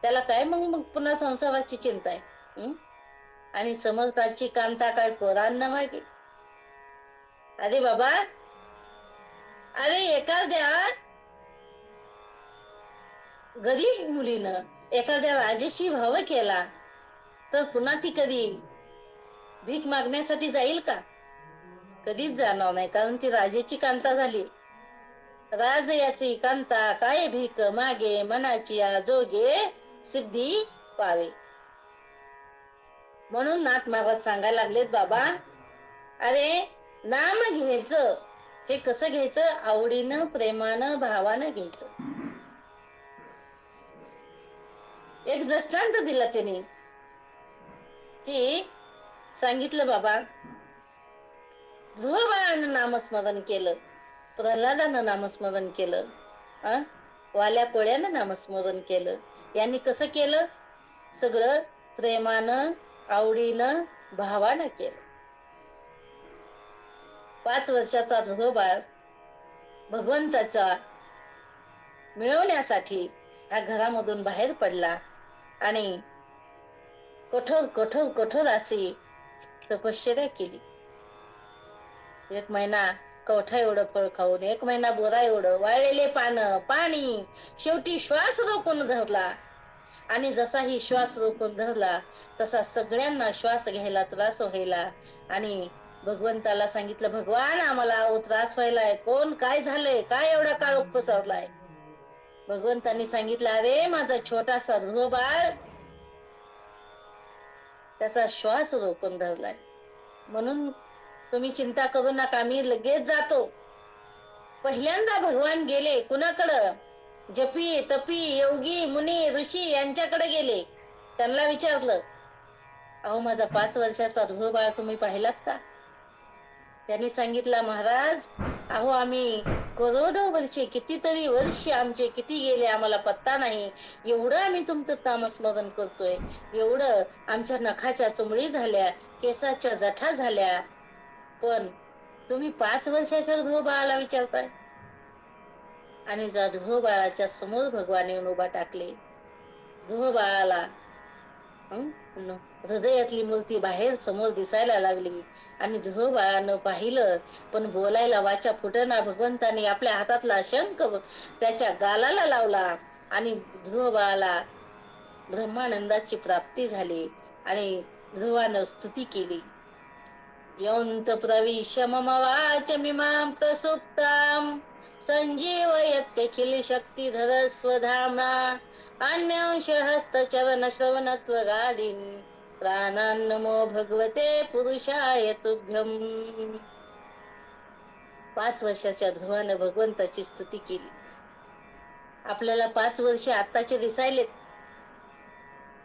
त्याला काय मग पुन्हा संसाराची चिंता आहे. आणि समर्थाची कांता काय कोरांना मागे. अरे बाबा, अरे एखाद्या गरीब मुलीनं एखाद्या राजाशी भाव केला तर पुन्हा ती कधी भीक मागण्यासाठी जाईल का? कधीच जाणार नाही, कारण ती राजाची कांता झाली. राज याची कांता काय भीक मागे, मनाची या जोगे सिद्धी पावे. म्हणून नाथ महाराज सांगायला लागलेत बाबा, अरे नाम घ्यायचं हे कसं घ्यायचं? आवडीनं, प्रेमानं, भावानं घ्यायचं. एक दृष्टांत दिला त्यांनी, की सांगितलं बाबा, ध्रुवबाळानं नामस्मरण केलं, प्रल्हादानं नामस्मरण केलं, वाल्या कोळ्यानं नामस्मरण केलं. यांनी कसं केलं? सगळं प्रेमानं, आवडीनं, भावानं केलं. 5 वर्षाचा ध्रुवबाळ भगवंताचा मिळवण्यासाठी या घरामधून बाहेर पडला आणि कठोर कठोर कठोर अशी तपश्चर्या केली. 1 महिना कवठा एवढं फळ खाऊन, 1 महिना बोरा एवढं, वाळलेले पानं, पाणी, शेवटी श्वास रोखून धरला. आणि जसा ही श्वास रोखून धरला तसा सगळ्यांना श्वास घ्यायला त्रास व्हायला. आणि भगवंताला सांगितलं, भगवान आम्हाला त्रास व्हायलाय, कोण काय झालंय, काय एवढा काळ पसरलाय? भगवंतांनी सांगितलं, अरे माझा छोटासा ध्रुवबाळ त्याचा श्वास रोखून धरलाय, म्हणून तुम्ही चिंता करू नका, मी लगेच जातो. पहिल्यांदा भगवान गेले कुणाकडं? जपी, तपी, योगी, मुनी, ऋषी यांच्याकडे गेले. त्यांना विचारलं, अहो माझा 5 वर्षाचा ध्रुवबाळ तुम्ही पाहिलात का? त्यांनी सांगितलं, महाराज अहो आम्ही करोडो वर्षे, कितीतरी वर्ष आमचे किती गेले आम्हाला पत्ता नाही. एवढं आम्ही तुमचं नामस्मरण करतोय, एवढं आमच्या नखाच्या चुमडी झाल्या, केसाच्या जठा झाल्या, पण तुम्ही 5 वर्षाच्या ध्रुवबाळाला विचारताय. आणि ध्रुवबाळाच्या समोर भगवान येऊन उभा टाकले. ध्रुवबाळाला हृदयातली मूर्ती बाहेर समोर दिसायला लागली आणि ध्रुवबाळानं पाहिलं, पण बोलायला वाचा फुटेना. भगवंताने आपल्या हातातला शंख त्याच्या गालाला लावला आणि ध्रुवबाळाला ब्रह्मानंदाची प्राप्ती झाली. आणि ध्रुवानं स्तुती केली, यौंत प्रविश्य मम वाचमिमां प्रसुप्तां संजीवयत्यखिल शक्तिधर स्वधाम्ना अन्यांश हस्तचरण श्रवणत्वगादीन् प्राणान्नमो भगवते पुरुषाय तुभ्यं. 5 वर्षाच्या ध्रुवानं भगवंताची स्तुती केली. आपल्याला 5 वर्ष आत्ताचे दिसायलेत,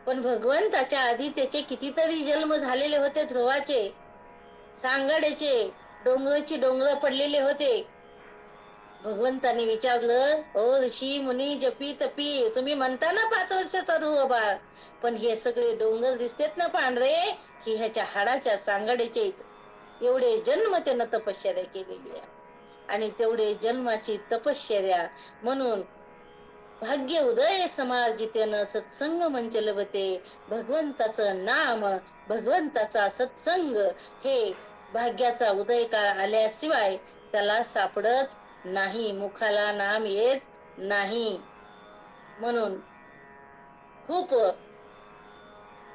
पण भगवंताच्या आधी त्याचे कितीतरी जन्म झालेले होते. ध्रुवाचे, सांगडेचे, डोंगराची डोंगर पडलेले होते. भगवंताने विचारलं, ओ ऋषी मुनी, जपी तपी, तुम्ही म्हणता ना 5 वर्षाचा ध्रुवबाळ, पण हे सगळे डोंगर दिसतेत ना पांढरे, की ह्याच्या हाडाच्या सांगडेचे. एवढे जन्म त्यानं तपश्चर्या केलेली आहे. आणि तेवढे जन्माची तपश्चर्या म्हणून भाग्य उदय समार्जितेन सत्संग म्हणजे लभते. भगवंताचं नाम, भगवंताचा सत्संग हे भाग्याचा उदय काळ आल्याशिवाय त्याला सापडत नाही, मुखाला नाम येत नाही. म्हणून खूप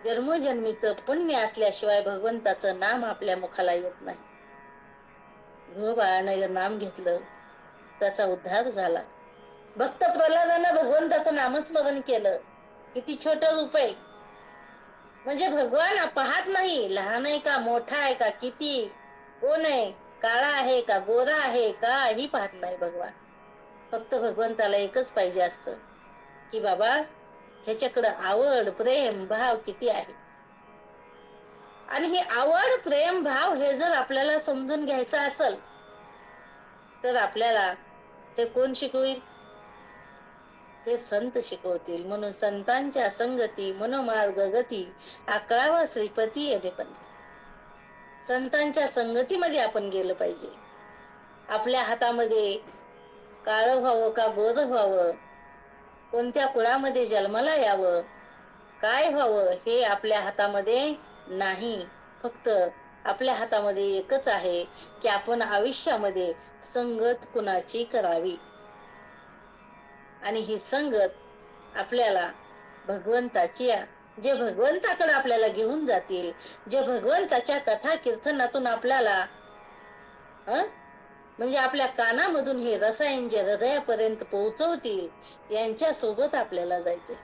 जन्मोजन्मीचं पुण्य असल्याशिवाय भगवंताचं नाम आपल्या मुखाला येत नाही. ध्रुवबाळानं नाम घेतलं, त्याचा उद्धार झाला. भक्त प्रल्हादानं भगवंताचं नामस्मरण केलं. किती छोटं रूप आहे, म्हणजे भगवान पाहत नाही, लहान आहे का मोठा आहे का, किती कोण आहे, काळा आहे का गोरा आहे, काही पाहत नाही भगवान. फक्त भगवंताला एकच पाहिजे असतं, की बाबा ह्याच्याकडं आवड, प्रेम, भाव किती आहे. आणि ही आवड प्रेम भाव हे जर आपल्याला समजून घ्यायचं असेल तर आपल्याला हे कोण शिकवेल? हे संत शिकवतील. म्हणून संतांच्या संगती मनोमार्ग गती, 11वा श्रीपती येणे पंथी. संतांच्या संगतीमध्ये आपण गेलं पाहिजे. आपल्या हातामध्ये काळं व्हावं का गोर व्हावं, कोणत्या कुळामध्ये जन्माला यावं, काय व्हावं हे आपल्या हातामध्ये नाही. फक्त आपल्या हातामध्ये एकच आहे की आपण आयुष्यामध्ये संगत कुणाची करावी. आणि ही संगत आपल्याला भगवंताची, जे भगवंताकडे आपल्याला घेऊन जातील, जे भगवंताच्या कथा कीर्तनातून आपल्याला म्हणजे आपल्या कानामधून हे रसायन जे हृदयापर्यंत पोहोचवतील, यांच्या सोबत आपल्याला जायचंय.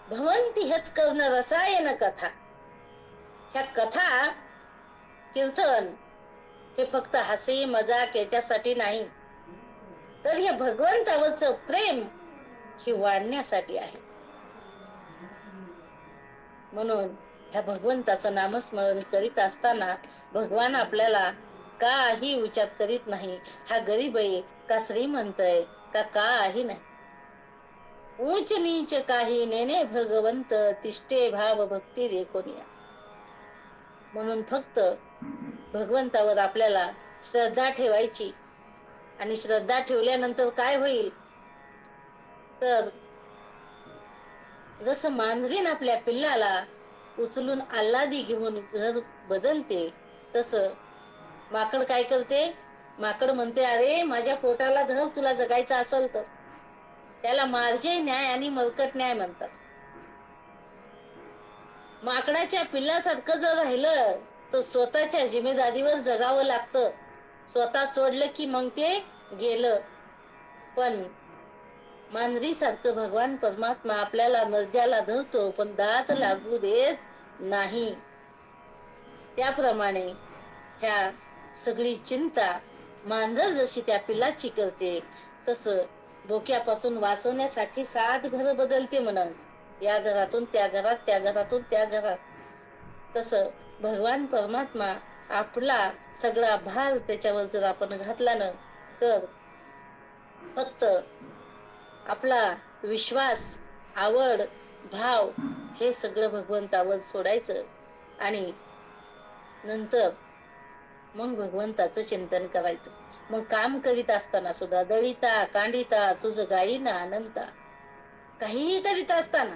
भवंती हेत कर्ण रसायन कथा. ह्या कथा कीर्तन हे फक्त हसी मजाक याच्यासाठी नाही, तर हे भगवंतावरचं प्रेम हे वाढण्यासाठी आहे. म्हणून ह्या भगवंताचं नामस्मरण करीत असताना भगवान आपल्याला काही विचार करीत नाही, हा गरीब आहे का श्रीमंत आहे का काही नाही. उंच नीच काही नेने भगवंत, तिष्ठे भाव भक्ती रे कोणिया. म्हणून फक्त भगवंतावर आपल्याला श्रद्धा ठेवायची. आणि श्रद्धा ठेवल्यानंतर काय होईल, तर जसं मांजरीन आपल्या पिल्लाला उचलून आल्हादी घेऊन घर बदलते, तसं माकड काय करते, माकड म्हणते अरे माझ्या पोटाला धर, तुला जगायचं असेल तर. त्याला मार्जे न्याय आणि मलकट न्याय म्हणतात. माकडाच्या पिल्लासारखं जर राहिलं तर स्वतःच्या जिम्मेदारीवर जगावं लागतं. स्वतः सोडलं की मग ते गेलं. पण मांजरीसारखं भगवान परमात्मा आपल्याला नरद्याला धरतो पण दात लागू देत नाही. त्याप्रमाणे ह्या सगळी चिंता मांजर जशी त्या पिल्लाची करते, तसं धोक्यापासून वाचवण्यासाठी 7 घर बदलते म्हणून, या घरातून त्या घरात, त्या घरातून त्या घरात. तसं भगवान परमात्मा आपला सगळा भार त्याच्यावर जर आपण घातला ना, तर फक्त आपला विश्वास, आवड, भाव हे सगळं भगवंतावर सोडायचं आणि नंतर मग भगवंताचं चिंतन करायचं. मग काम करीत असताना सुद्धा दळीता कांडिता तुझं गायीना अनंता, काहीही करीत असताना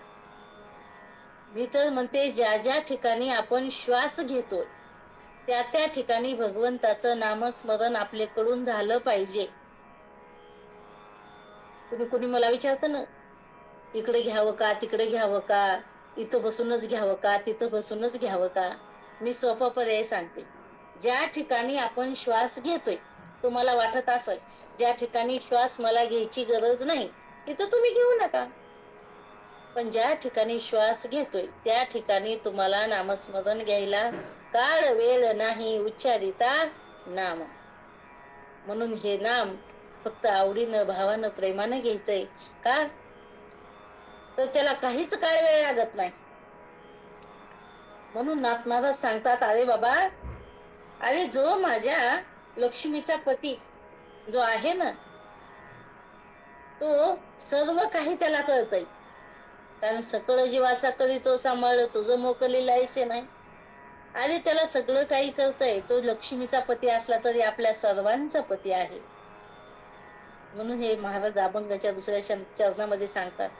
मी तर म्हणते ज्या ज्या ठिकाणी आपण श्वास घेतोय त्या त्या ठिकाणी भगवंताचं नामस्मरण आपल्याकडून झालं पाहिजे. कुणी कुणी मला विचारतं ना, इकडे घ्यावं का तिकडे घ्यावं का, इथं बसूनच घ्यावं का तिथं बसूनच घ्यावं का. मी सोपा पर्याय सांगते, ज्या ठिकाणी आपण श्वास घेतोय, तुम्हाला वाटत असेल ज्या ठिकाणी श्वास मला घ्यायची गरज नाही तिथं तुम्ही घेऊ नका. पण ज्या ठिकाणी श्वास घेतोय त्या ठिकाणी तुम्हाला नामस्मरण घ्यायला काळ वेळ नाही, उच्चारिता नाम. म्हणून हे नाम फक्त आवडीनं भावानं प्रेमानं घ्यायचंय का, तर त्याला काहीच काळ वेळ लागत नाही. म्हणून नाथ महाराज सांगतात, अरे बाबा, अरे जो माझ्या लक्ष्मीचा पती जो आहे ना, तो सर्व काही त्याला कळतंय. कारण सकळ जीवाचा कधी तो सांभाळ, तुझं मोकलेलं ऐसे नाही. आणि त्याला सगळं काही करतंय. तो लक्ष्मीचा पती असला तरी आपल्या सर्वांचा पती आहे. म्हणून हे महाराज अभंगाच्या दुसऱ्या चरणामध्ये सांगतात,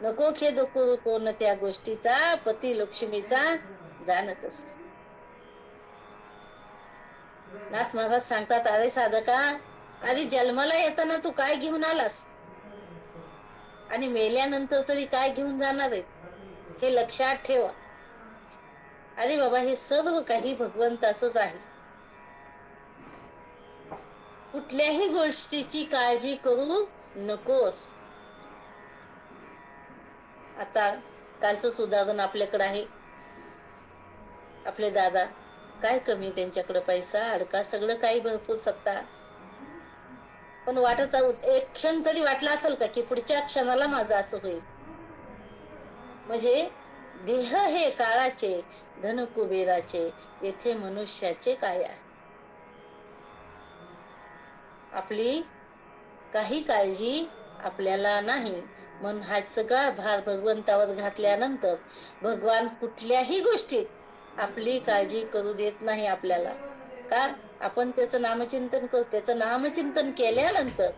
नको खेद करू कोण त्या गोष्टीचा, पती लक्ष्मीचा जाणत असे. नाथ महाराज सांगतात, अरे साधका, अरे जन्माला येताना तू काय घेऊन आलास आणि मेल्यानंतर तरी काय घेऊन जाणार आहे हे लक्षात ठेवा. अरे बाबा, हे सर्व काही भगवंताचंच आहे. कुठल्याही गोष्टीची काळजी करू नकोस. आता कालचं उदाहरण आपल्याकडे आहे. आपले दादा, काय कमी त्यांच्याकडे, पैसा अडका सगळं काही भरपूर सत्ता, पण वाटत एक क्षण तरी वाटला असेल का की पुढच्या क्षणाला माझं असं होईल. म्हणजे देह हे काळाचे, धन कुबेराचे, येथे मनुष्याचे काय आहे. आपली काही काळजी आपल्याला नाही, म्हणून हा सगळा भार भगवंतावर घातल्यानंतर भगवान कुठल्याही गोष्टीत आपली काळजी करू देत नाही आपल्याला. का? आपण त्याचं नामचिंतन करतो. त्याचं नामचिंतन केल्यानंतर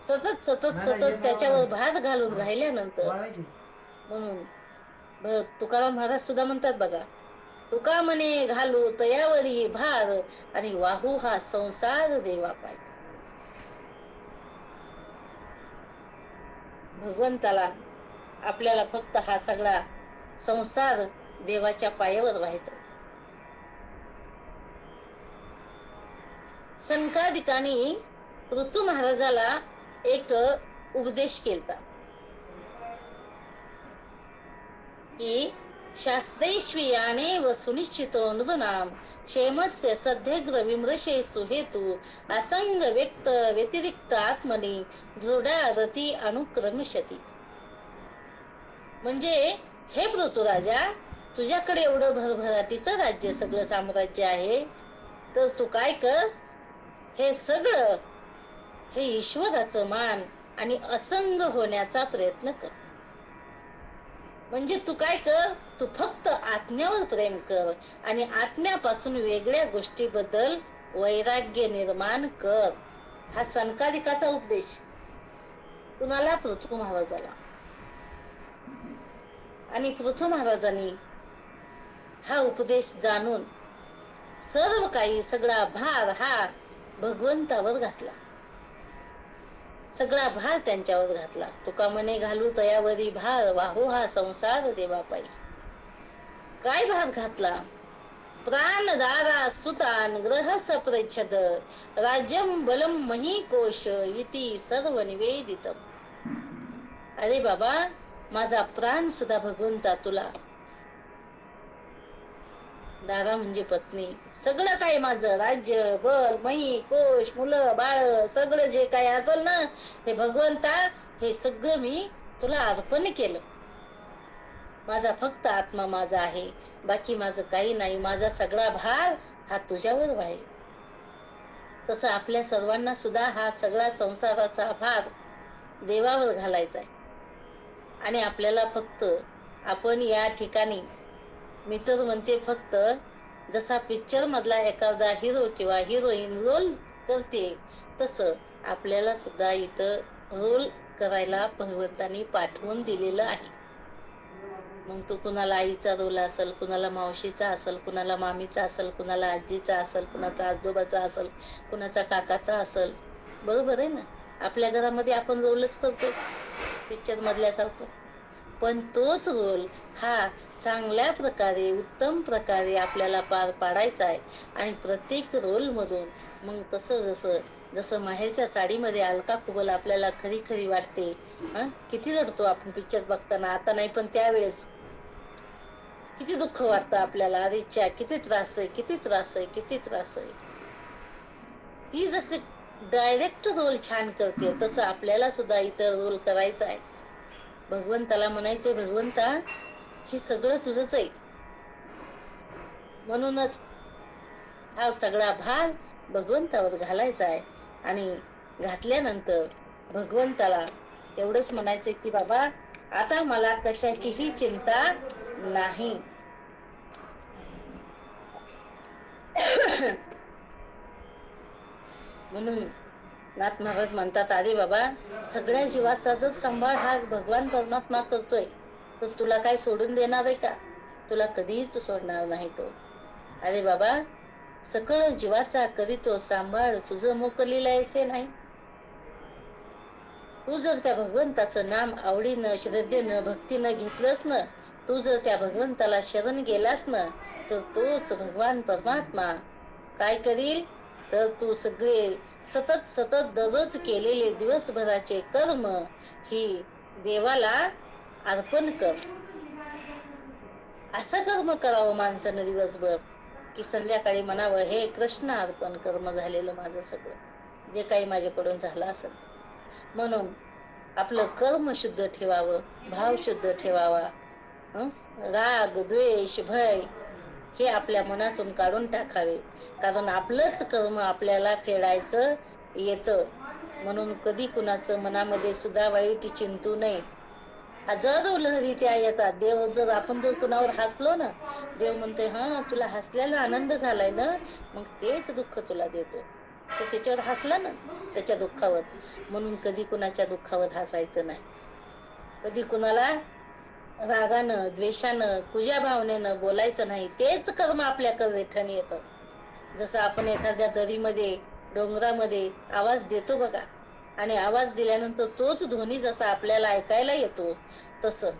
सतत सतत सतत त्याच्यावर भार घालून राहिल्यानंतर, म्हणून तुकाराम महाराज सुद्धा म्हणतात बघा, तुका म्हणे घालू तयावरी भार, आणि वाहू हा संसार देवा पायी. भगवंताला आपल्याला फक्त हा सगळा संसार देवाच्या पायावर व्हायचा. संकादिकांनी ऋतू महाराजाला एक उपदेश केलता की शास्त्रैश्वियाने व सुनिश्चितो नृणाम क्षेमस्य सध्यग्र विमृशे सुहेतु असंग व्यक्त व्यतिरिक्त आत्मनी दृढारती अनुक्रमशती. म्हणजे हे पृथ्वीराजा, तुझ्याकडे एवढं भरभराटीचं राज्य, सगळं साम्राज्य आहे, तर तू काय कर, हे सगळं हे ईश्वराचं मान आणि असंग होण्याचा प्रयत्न कर. म्हणजे तू काय कर, तू फक्त आत्म्यावर प्रेम कर आणि आत्म्यापासून वेगळ्या गोष्टीबद्दल वैराग्य निर्माण कर. हा सनकादिकाचा उपदेश कुणाला? पृथ्वी महाराजाला. आणि पृथ्वी महाराजांनी हा उपदेश जाणून सर्व काही सगळा भार हा भगवंतावर घातला. सगळा भार त्यांच्यावर घातला. तुका म्हणे घालू तयावरी भार, वाहू हा संसार देवा पायी. काय भार घातला? प्राण दारा सुतान ग्रह सप्रच्छद राज्यम बलम मही कोश इति सर्व निवेदितम. अरे बाबा, माझा प्राण सुद्धा भगवंता तुला, दारा म्हणजे पत्नी, सगळं काय माझं राज्य, बल, मही, कोश, मुलं, बाळ, सगळं जे काय असेल ना, हे भगवंता, हे सगळं मी तुला अर्पण केलं. माझा फक्त आत्मा माझा आहे, बाकी माझं काही नाही. माझा सगळा भार हा तुझ्यावर व्हायला. तसं आपल्या सर्वांना सुद्धा हा सगळा संसाराचा भार देवावर घालायचा आहे. आणि आपल्याला फक्त, आपण या ठिकाणी, मी तर म्हणते फक्त जसा पिक्चर मधला एखादा हिरो किंवा हिरोईन रोल करते, तसं आपल्याला सुद्धा इथं रोल करायला भगवंतानी पाठवून दिलेलं आहे. मग तो कुणाला आईचा रोल असेल, कुणाला मावशीचा असेल, कुणाला मामीचा असेल, कुणाला आजीचा असेल, कुणाचा आजोबाचा असेल, कुणाचा काकाचा असेल. बरोबर आहे ना? आपल्या घरामध्ये आपण रोलच करतो पिक्चर मधल्यासारखं. पण तोच रोल हा चांगल्या प्रकारे, उत्तम प्रकारे आपल्याला पार पाडायचा आहे. आणि प्रत्येक रोल मधून मग तसं जसं जसं माहेरच्या साडीमध्ये अलका कुबल आपल्याला खरी खरी वाटते. किती रडतो आपण पिक्चर बघताना, आता नाही पण त्यावेळेस किती दुःख वाटतं आपल्याला. अरेच्या, किती त्रास आहे, किती त्रास आहे, किती त्रास आहे. ती जसे डायरेक्ट रोल छान करते, तसं आपल्याला सुद्धा इतर रोल करायचा आहे. भगवंताला म्हणायचे, भगवंता, हे सगळं तुझंच आहे. म्हणूनच हा सगळा भार भगवंतावर घालायचा आहे. आणि घातल्यानंतर भगवंताला एवढंच म्हणायचं की बाबा, आता मला कशाचीही चिंता नाही. म्हणून नाथ महाराज म्हणतात, अरे बाबा, सगळ्या जीवाचा जर सांभाळ हा भगवान परमात्मा करतोय, तर तुला काय सोडून देणार आहे का? तुला कधीच सोडणार नाही तो. अरे बाबा, सकळ जीवाचा करीतो सांभाळ, तुझं मोकलीला ऐसे नाही. तू जर त्या भगवंताचं नाम आवडीनं, श्रद्धेनं, भक्तीनं घेतलंस ना, तू जर त्या भगवंताला शरण गेलास ना, तर तोच भगवान परमात्मा काय करील, तर तू सगळे सतत सतत दररोज केलेले दिवसभराचे कर्म ही देवाला अर्पण कर. असं कर्म करावं माणसानं दिवसभर, की संध्याकाळी म्हणावं, हे कृष्ण अर्पण कर्म झालेलं माझं सगळं, जे काही माझ्याकडून झालं असेल. म्हणून आपलं कर्म शुद्ध ठेवावं, भाव शुद्ध ठेवावा. हं? राग, द्वेष, भय हे आपल्या मनातून काढून टाकावे. कारण आपलंच कर्म आपल्याला फेडायचं येतं. म्हणून कधी कुणाचं मनामध्ये सुद्धा वाईट चिंतू नये. हजारो लहरी त्या येतात. देव जर आपण जर कुणावर हसलो ना, देव म्हणते हा तुला हसल्याला आनंद झालाय ना, मग तेच दुःख तुला देतो. तो त्याच्यावर हसला ना, त्याच्या दुःखावर. म्हणून कधी कुणाच्या दुःखावर हसायचं नाही. कधी कुणाला रागानं, द्वेषानं, कुजा भावनेनं बोलायचं नाही. तेच कर्म आपल्याकडे रिटर्न येतं. जसं आपण एखाद्या दरीमध्ये, डोंगरामध्ये आवाज देतो बघा, आणि आवाज दिल्यानंतर तोच ध्वनी जसा आपल्याला ऐकायला येतो तसं.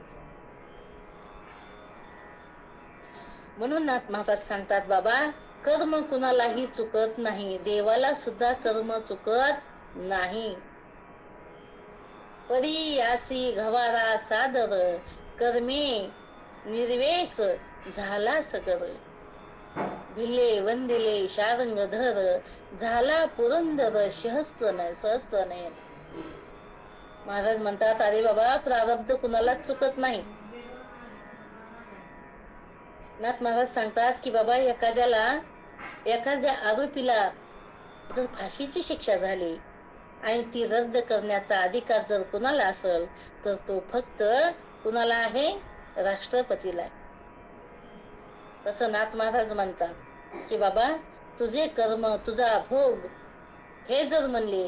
म्हणून नाथ महाराज सांगतात, बाबा कर्म कुणालाही चुकत नाही, देवाला सुद्धा कर्म चुकत नाही. परी आसी गवारा सादर, कर्मे निर्वेश झाला सगर. भिले वंदिले शारंगधर, झाला पुरंदर सहस्त्र नयन. महाराज म्हणतात, अरे बाबा प्रारब्ध कुणालाच चुकत नाही. नाथ महाराज सांगतात की बाबा एखाद्या आरोपीला जर फाशीची शिक्षा झाली आणि ती रद्द करण्याचा अधिकार जर कुणाला असेल तर तो फक्त कुणाला आहे? राष्ट्रपतीला. तसं नाथ महाराज म्हणतात की बाबा तुझे कर्म, तुझा भोग हे जर म्हणले,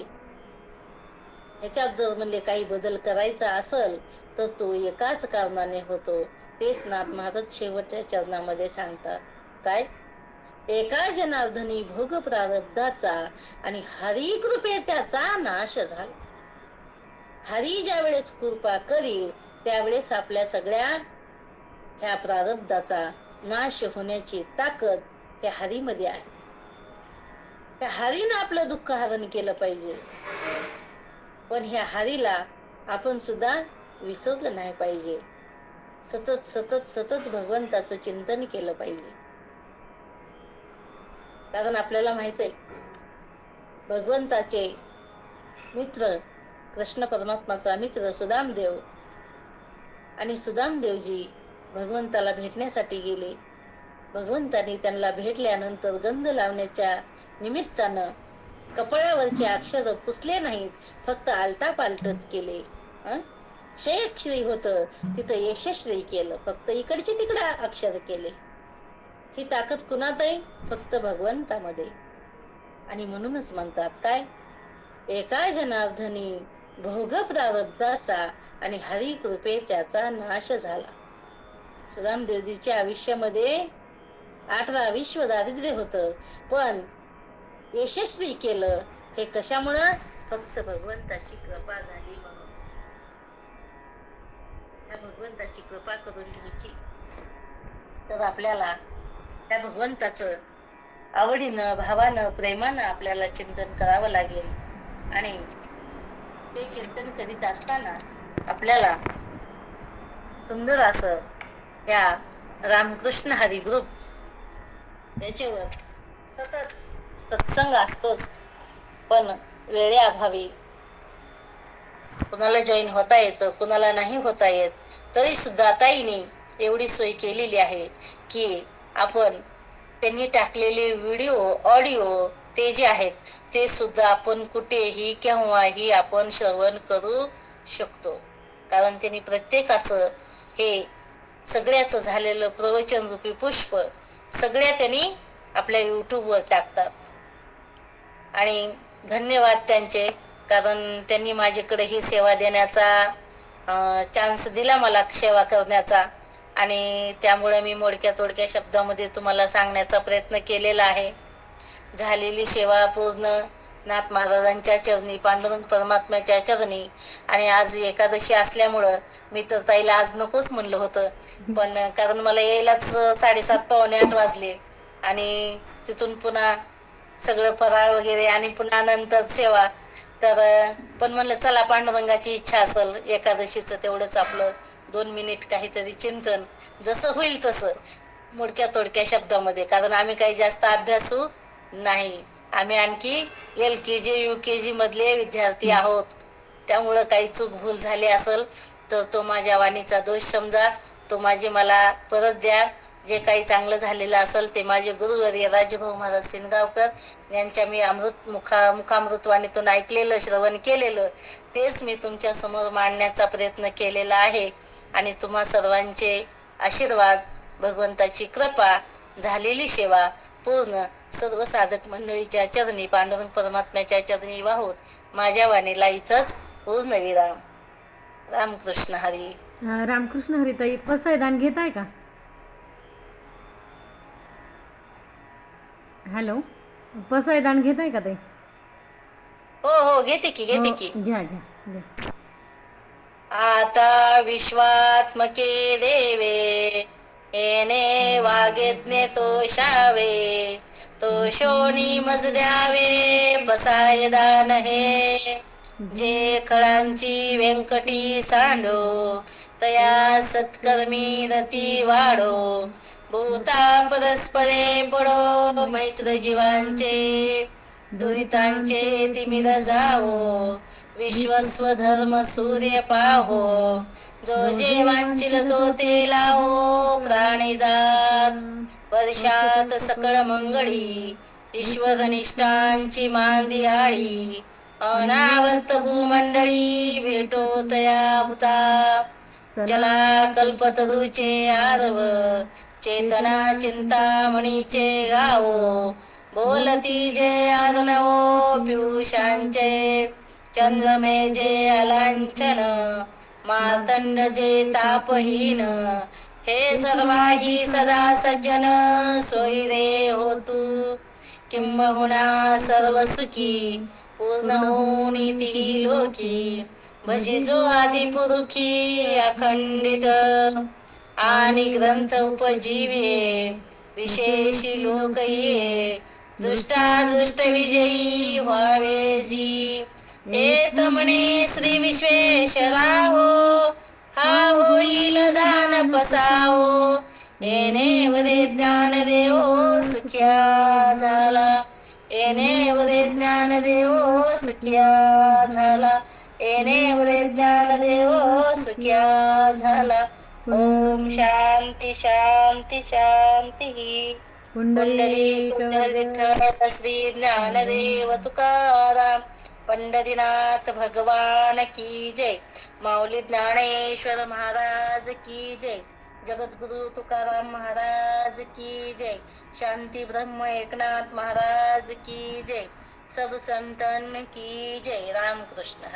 ह्याच्यात जर म्हणले काही बदल करायचा असेल तर तो एकाच कारणाने होतो. तेच नाथ महाराज शेवटच्या चरणामध्ये सांगतात, काय? एका जनार्दनी भोग प्रारब्धाचा आणि हरी कृपे त्याचा नाश झाला. हरी ज्या वेळेस कृपा करील त्यावेळेस आपल्या सगळ्या ह्या प्रारब्धाचा नाश होण्याची ताकद त्या हरीमध्ये आहे. त्या हरीनं आपलं दुःख हरण केलं पाहिजे. पण ह्या हरीला आपण सुद्धा विसरलं नाही पाहिजे. सतत सतत सतत भगवंताचं चिंतन केलं पाहिजे. कारण आपल्याला माहित आहे भगवंताचे मित्र, कृष्ण परमात्माचा मित्र सुदामदेव, आणि सुदामदेवजी भगवंताला भेटण्यासाठी गेले. भगवंताने त्यांना भेटल्यानंतर गंध लावण्याच्या निमित्तानं कपाळावरचे अक्षर पुसले नाहीत, फक्त आलटापालटत केले. श्रेयश्री होतं तिथं यशश्री केलं, फक्त इकडचे तिकडे अक्षर केले. ही ताकद कुणात आहे? फक्त भगवंतामध्ये. आणि म्हणूनच म्हणतात, काय? एका जनार्दनी भोग प्रारब्धाचा आणि हरी कृपे त्याचा नाश झाला. सुदामदेवजीच्या आयुष्यामध्ये 18 विश्व दारिद्र्य होतं, पण यशस्वी केलं. हे कशामुळं? फक्त भगवंताची कृपा झाली म्हणून. त्या भगवंताची कृपा करून घ्यायची. तर आपल्याला त्या भगवंताचं आवडीनं, भावानं, प्रेमानं आपल्याला चिंतन करावं लागेल. आणि ते चिंतन करीत असताना आपल्याला सुंदर असं या रामकृष्ण हरी ग्रुप याच्यावर सतत सत्संग असतोच, पण वेळेअभावी कुणाला जॉईन होता येतं, कुणाला नाही होता येत. तरी सुद्धा ताईने एवढी सोय केलेली आहे की आपण त्यांनी टाकलेले व्हिडिओ, ऑडिओ ते जे आहेत ते सुद्धा आपण कुठेही केव्हाही आपण श्रवण करू शकतो. कारण त्यांनी प्रत्येकाचं हे सगळ्याचं झालेलं प्रवचन रूपी पुष्प सगळ्या त्यांनी आपल्या युट्यूबवर टाकतात. आणि धन्यवाद त्यांचे, कारण त्यांनी माझ्याकडे ही सेवा देण्याचा चान्स दिला मला, सेवा करण्याचा. आणि त्यामुळे मी मोडक्या तोडक्या शब्दामध्ये तुम्हाला सांगण्याचा प्रयत्न केलेला आहे. झालेली सेवा पूर्ण नाथ महाराजांच्या चरणी, पांडुरंग परमात्म्याच्या चरणी. आणि आज एकादशी असल्यामुळं मी तर ताईला आज नकोच म्हणलं होतं, पण कारण मला यायलाच 7:30 पावणे 8 वाजले. आणि तिथून पुन्हा सगळं फराळ वगैरे आणि पुन्हा नंतर सेवा. तर पण म्हणलं चला, पांडुरंगाची इच्छा असेल एकादशीचं तेवढंच आपलं 2 मिनिट काहीतरी चिंतन, जसं होईल तसं मोडक्या तोडक्या शब्दामध्ये. कारण आम्ही काही जास्त अभ्यासू नाही, आम्ही आणखी LKG UKG मधले विद्यार्थी आहोत. त्यामुळं काही चूक भूल झाली असेल तर तो माझ्या वाणीचा दोष समजा. तो माझे मला परत द्या. जे काही चांगलं झालेलं असेल ते माझे गुरुवर्य राजभाऊ महाराज सिनगावकर यांच्या मी मुखामृतवाणीतून ऐकलेलं, श्रवण केलेलं तेच मी तुमच्या समोर मांडण्याचा प्रयत्न केलेला आहे. आणि तुम्हा सर्वांचे आशीर्वाद, भगवंताची कृपा, झालेली सेवा पूर्ण सर्व साधक मंडळीच्या चरणी, पांडुरंग परमात्म्याच्या चरणी वाहून माझ्या वाणीला इथंच पूर्ण विराम. रामकृष्ण हरी. रामकृष्ण हरी. ताई पसायदान घेत आहे का? हॅलो, पसायदान घेत आहे का ताई? हो हो, घेते की. घ्या घ्या घ्या. आता विश्वात्मके देवे, येणे वागेज्ञे तोषावे, तोषोनी मज द्यावे पसायदान हे. जे खळांची व्यंकटी सांडो, तया सत्कर्मी रती वाढो. भूता परस्परे पडो, मैत्र जीवांचे दुरितांचे तिमिर जावो. विश्वस्वधर्म सूर्य पाहो, जो जे वांचिल तो ते लावो. प्राणी जात वर्षात सकळ मंगळी, ईश्वर निष्ठांची मांदी आळी. अनावर्त भूमंडळी, भेटो तया भूता. जला कल्पतरूचे आरव, चेतना चिंतामणीचे गावो. बोलती जे आरुणवो, पियुषांचे चंद्रमे जे अलांछन. मार्तंड जे तापहीन, हे सर्वाही सदा सज्जन. सोयरे होतू किंबहुना सर्व सुखी, पूर्ण होऊनी ती लोकी. भजी जो आदि पुरुखी, अखंडित आणि ग्रंथ उपजीवे. विशेषी लोक ये, दृष्टादृष्ट विजयी व्हावे जी. एत म्हणे श्री विश्वेश्वराहो, हा होईल दान पसावो. येणे वरे ज्ञान देवो सुख्या झाला. येणे वरे ज्ञान देवो सुख्या झाला. येणे वरे ज्ञान देवो सुख्या झाला. ओम शांती शांती शांती. पुंडलिक विठ्ठल श्री ज्ञानदेव तुकाराम पंढरीनाथ भगवान की जय. माऊली ज्ञानेश्वर महाराज की जय. जगद्गुरु तुकाराम महाराज की जय. शांती ब्रह्म एकनाथ महाराज की जय. सब संतन की जय. रामकृष्ण.